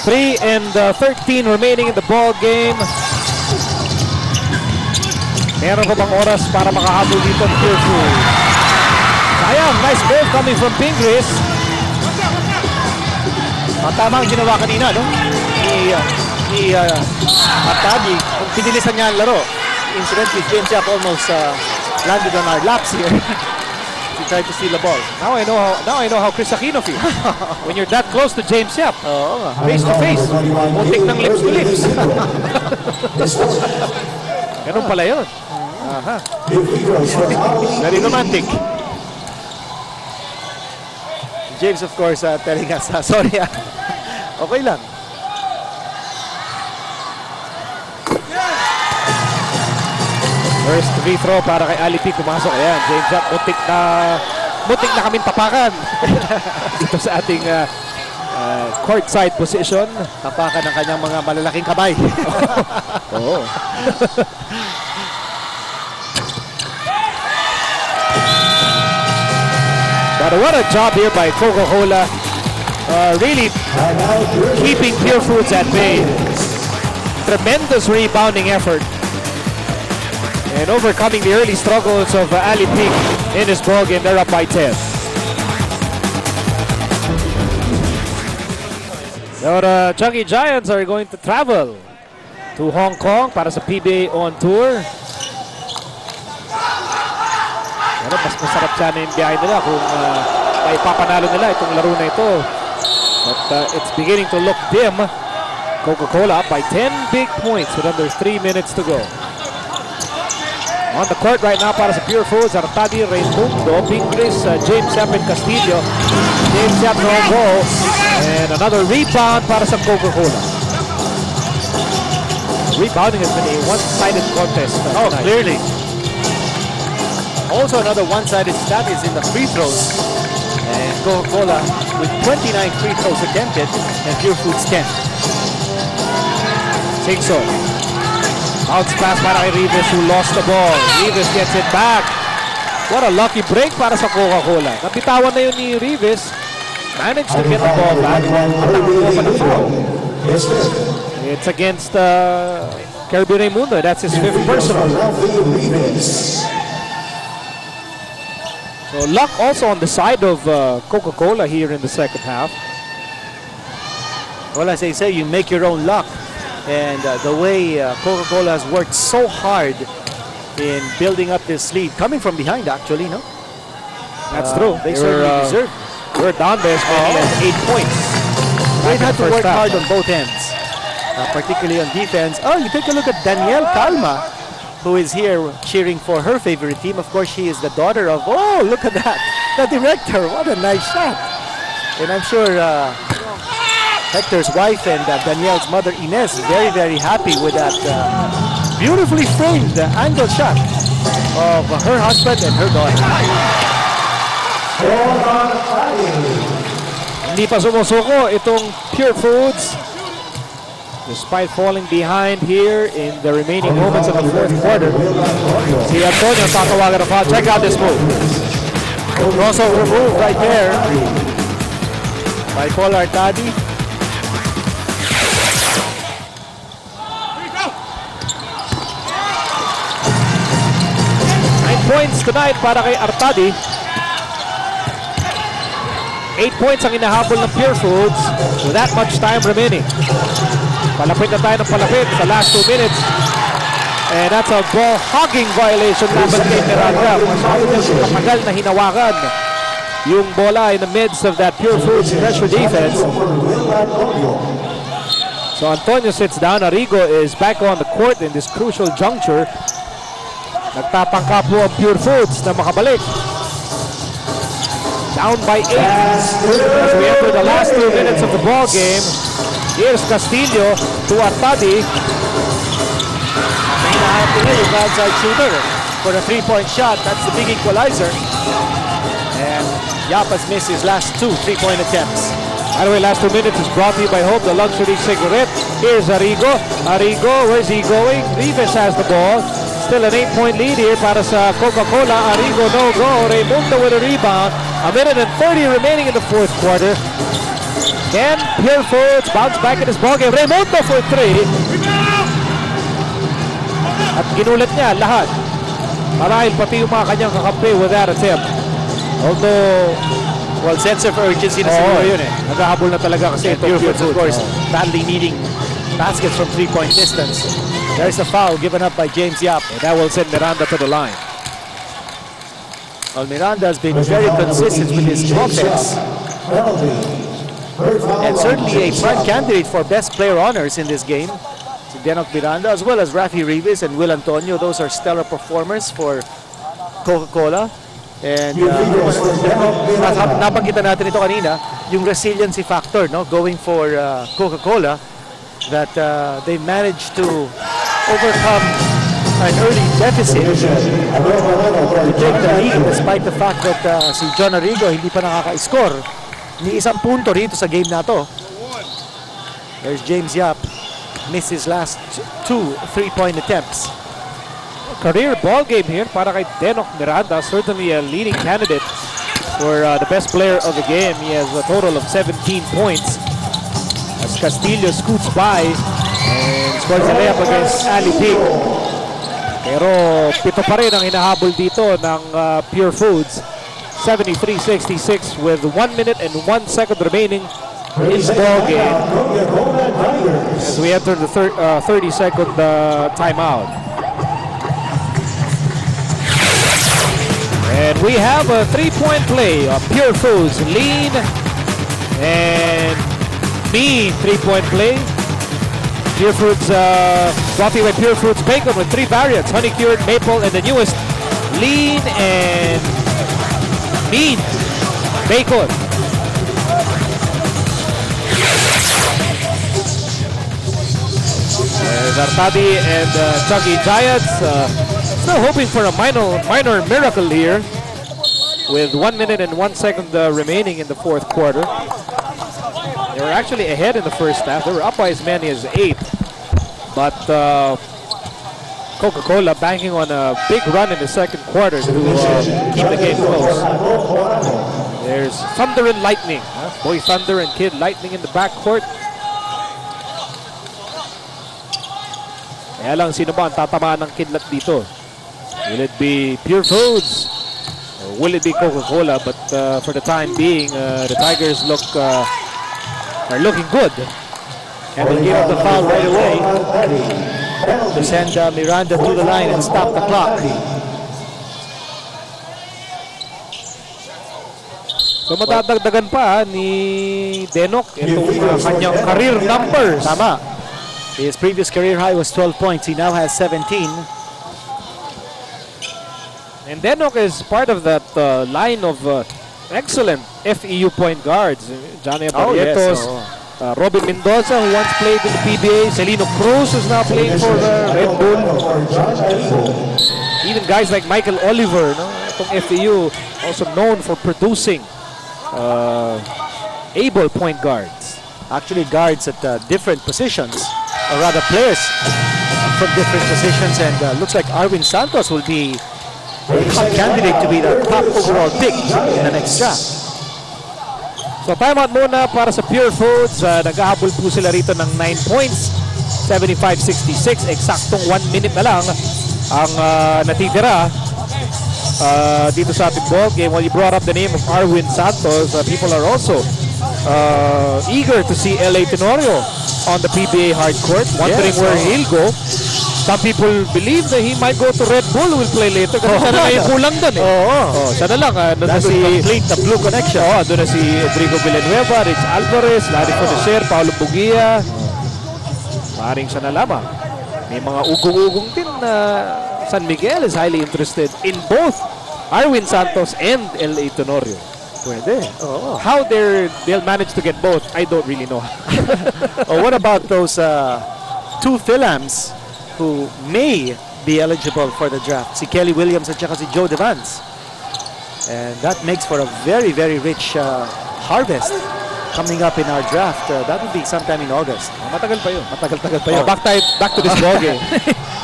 3 and 13 remaining in the ball game. Meron pa bang oras para makahabol dito ang Purefoods? Sayang, nice move coming from Pingris. Tama ang ginawa kanina, no? Ni Artadi, kung pinilisan niya ang laro. Incidentally, James Yap almost landed on our laps here. He tried to steal the ball. Now I know how Chris Aquino feels. When you're that close to James Yap. Oo nga. Face to face. Muntik ng lips to lips. Ganun pala yun. Very romantic. James, of course, telling us, sorry, okay lang. First free throw para kay Ali P. Pumasok. Ayan, James Yap. Muntik na kaming tapakan. Dito sa ating courtside position. Tapakan ng kanyang mga malalaking kamay. Oo. But what a job here by Coca-Cola. Really keeping Purefoods at bay. Tremendous rebounding effort. And overcoming the early struggles of Ali Peak in this ballgame. They're up by 10. The Chunkee Giants are going to travel to Hong Kong para sa PBA on tour. Pero mas masarap sana yung biyahe nila kung may papanalo nila itong laro na ito. But it's beginning to look dim. Coca-Cola up by 10 big points with under 3 minutes to go. On the court right now para sa Purefoods, Artadi, Raimundo, Pingris, James Yap and Castillo. James Yap no goal. And another rebound para sa Coca-Cola. Rebounding has been a one-sided contest. Tonight. Clearly. Also another one-sided stat is in the free throws. And Coca-Cola with 29 free throws attempted and Purefoods 10. Singso. Bounce pass para kay Rivas who lost the ball. Rivas gets it back. What a lucky break para sa Coca-Cola. Napitawan na yun ni Rivas. Managed to get the ball back. It's against Kirby Raimundo. That's his 5th personal. So luck also on the side of Coca-Cola here in the second half. Well, as they say, you make your own luck. And the way Coca-Cola has worked so hard in building up this lead, coming from behind actually, no? That's true. They certainly deserve. We're down by as many as 8 points. They've had to work hard on both ends, particularly on defense. Oh, you take a look at Danielle Calma, who is here cheering for her favorite team. Of course, she is the daughter of, oh, look at that, the director. What a nice shot. And I'm sure Hector's wife and Danielle's mother, Ines, very, very happy with that beautifully framed angle shot of her husband and her daughter. Hindi pa sumusuko itong Purefoods. Despite falling behind here in the remaining moments of the fourth quarter. Si Antonio tatawagan ng foul. Check out this move. Crossover move right there by Paul Artadi. Points tonight para kay Artadi. 8 points ang inahabol ng Purefoods with that much time remaining. Palapit na tayo ng palapit sa last 2 minutes. And that's a ball hogging violation laban kay Miranda. Matagal na hinawakan yung bola in the midst of that Purefoods pressure defense. So Antonio sits down. Arrigo is back on the court in this crucial juncture. Nagtapangka po ang Purefoods na makabalik. Down by 8 as we enter the last 2 minutes of the ball game. Here's Castillo to Artadi. May nahanap nila yung outside shooter for a 3-point shot. That's the big equalizer. And Yap has missed his last 2 3-point attempts. By the way, last 2 minutes is brought to you by Hope, the luxury cigarette. Here's Arrigo. Arrigo, where's he going? Rivas has the ball. Still an 8-point lead here para sa Coca-Cola. Arrigo no go. Raimundo with a rebound. A minute and 30 remaining in the fourth quarter. Can Purefoods bounce back in this ballgame? Raimundo for 3. At ginulat niya lahat. Marahil pati yung mga kanyang kakampi with that attempt. Although, well, sense of urgency na siguro yun eh. Naghahabol na talaga kasi Purefoods, of course, badly needing baskets from 3-point distance. There's a foul given up by James Yap. And that will send Miranda to the line. Well, Miranda has been very consistent with his offense. And certainly a prime candidate for best player honors in this game. Si Denok Miranda as well as Rafi Rivas and Will Antonio. Those are stellar performers for Coca-Cola. And napakita natin ito kanina, yung resiliency factor, no, going for Coca-Cola, that they managed to overcome an early deficit to take the lead despite the fact that si John Arrigo hindi pa nakaka-score ni isang punto rito sa game na to. There's James Yap, missed his last 2 3-point attempts. Career ball game here para kay Denok Miranda, certainly a leading candidate for the best player of the game. He has a total of 17 points. As Castillo scoots by and scores a layup against Ali Pig. Pero pito pa rin ang hinahabol dito ng Purefoods. 73-66 with 1 minute and 1 second remaining in the ball game. As we enter the 30-second timeout. And we have a 3-point play of Purefoods. Lean and mean 3-point play. Purefoods, brought to you by Purefoods Bacon with 3 variants: honey cured, maple, and the newest lean and mean bacon. Zartadi and Chunkee Giants still hoping for a minor miracle here with 1 minute and 1 second remaining in the fourth quarter. They were actually ahead in the first half. They were up by as many as 8. But Coca-Cola banking on a big run in the second quarter to keep the game close. There's Thunder and Lightning. Boy Thunder and Kid Lightning in the backcourt. Kaya lang, sino ba ang tatamaan ng kidlat dito? Will it be Purefoods? Or will it be Coca-Cola? But for the time being, the Tigers are looking good. And they gave up the foul right away to send Miranda to the line and stop the clock. So matadagdagan pa ni Denok itong kanyang career numbers. Tama. His previous career high was 12 points. He now has 17. And Denok is part of that line of excellent FEU point guards. Johnny Abarrietos, Robin Mendoza, who once played in the PBA. Celino Cruz is now playing for Red Bull. Even guys like Michael Oliver, no? Itong FEU, also known for producing able point guards. Actually, guards at different positions, or rather players from different positions. And looks like Arwin Santos will be a top candidate to be the top overall pick in the next draft. So timeout muna para sa Purefoods. Naghahabol po sila rito ng 9 points. 75-66. Eksaktong 1 minute na lang ang natitira dito sa ating ball game. While you brought up the name of Arwin Santos, people are also eager to see LA Tenorio on the PBA hardcourt, wondering where he'll go. Some people believe that he might go to Red Bull, will play later. Kasi siya na yung kulang doon eh. Siya na lang. That would complete the blue connection. Doon na si Rodrigo Villanueva, Rich Alvarez, Larry Foneser, Paolo Bugia. Maring siya na lamang. May mga ugong-ugong din na San Miguel is highly interested in both Arwin Santos and LA Tenorio. Pwede. How they'll manage to get both, I don't really know. What about those two Philams who may be eligible for the draft? Si Kelly Williams at saka si Joe Devans. And that makes for a very, very rich harvest coming up in our draft. That would be sometime in August. Matagal pa yun. Matagal pa yun. Back to this ball game.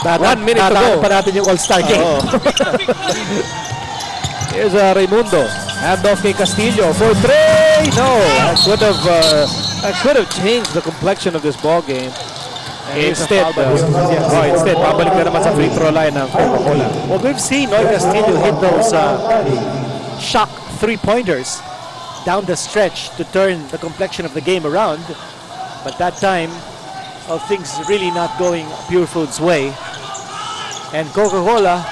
1 minute to go. Pa natin yung All-Star game. Here's Raimundo. Handoff kay Castillo for 3. No, that could have changed the complexion of this ball game. Instead, pabalik na naman sa free throw line ng Coca-Cola. Well, we've seen Noy Castillo hit those shock three-pointers down the stretch to turn the complexion of the game around. But that time, things really not going Purefoods' way. And Coca-Cola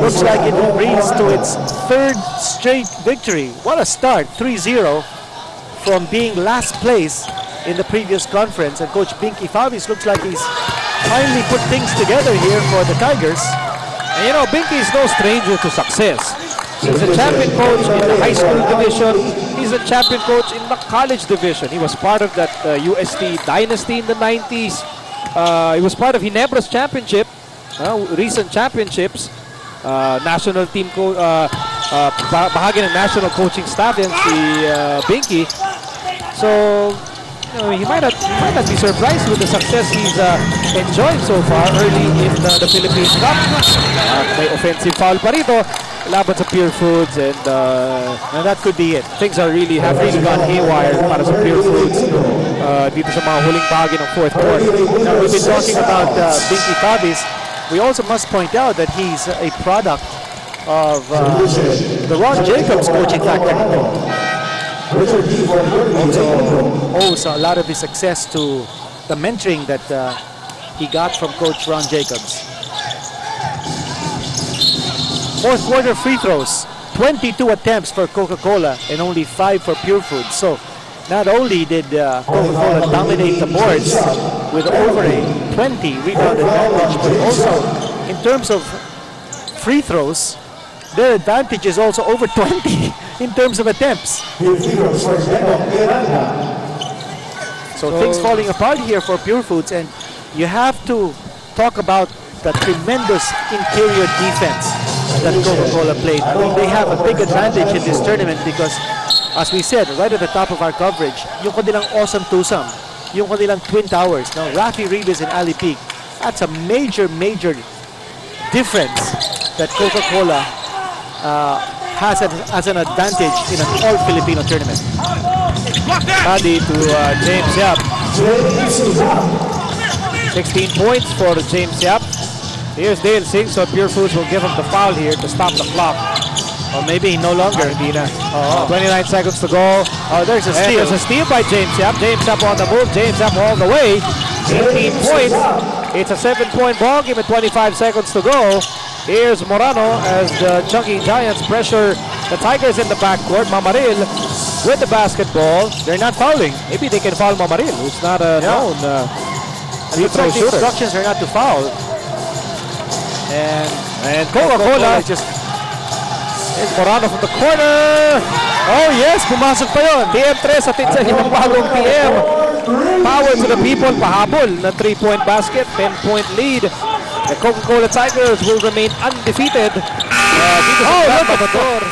looks like it brings to its 3rd straight victory. What a start, 3-0 from being last place in the previous conference. And Coach Binky Favis looks like he's finally put things together here for the Tigers. And you know, Binky is no stranger to success. He's a champion coach in the high school division. He's a champion coach in the college division. He was part of that UST dynasty in the 90s. He was part of Ginebra's championship, recent championships. National team bahagi ng national coaching staff yan si Binky. So, you know, he might not be surprised with the success he's enjoyed so far early in the Philippine Cup. May offensive foul pa rito. laban sa Purefoods, and that could be it. things have really gone haywire para sa Purefoods dito sa mga huling bahagi ng fourth quarter. Now, we've been talking about Binky Cabis. We also must point out that he's a product of the Ron Jacobs coaching factor. Also owes a lot of his success to the mentoring that he got from Coach Ron Jacobs. Fourth quarter free throws, 22 attempts for Coca-Cola and only 5 for Purefoods. So not only did Coca-Cola dominate the boards with over a 20 rebound advantage, but also in terms of free throws, their advantage is also over 20 in terms of attempts. So things falling apart here for Purefoods, and you have to talk about the tremendous interior defense that Coca-Cola played. I mean, they have a big advantage in this tournament because, as we said, right at the top of our coverage, yung kanilang awesome twosome, yung kanilang twin towers, no? Rafi Ribes and Ali Peak, that's a major difference that Coca-Cola has as an advantage in an all-Filipino tournament. Adi to James Yap. 16 points for James Yap. Here's Dale Singh, so Purefoods will give him the foul here to stop the clock. Or maybe no longer. 29 seconds to go. Oh, there's a steal. There's a steal by James Yap. James Yap on the move. James Yap all the way. 18 points. It's a 7-point ball game with 25 seconds to go. Here's Morano as the Chunkee Giants pressure the Tigers in the backcourt. Mamaril with the basketball. They're not fouling. Maybe they can foul Mamaril, who's not a known free throw the shooter. instructions are not to foul. And Coca-Cola just... Here's Morano from the corner. Oh yes, pumasok pa yun. TM3 sa ng bagong TM. Power to the people, pahabol na 3-point basket, 10-point lead. The Coca-Cola Tigers will remain undefeated. Dito sa Bator.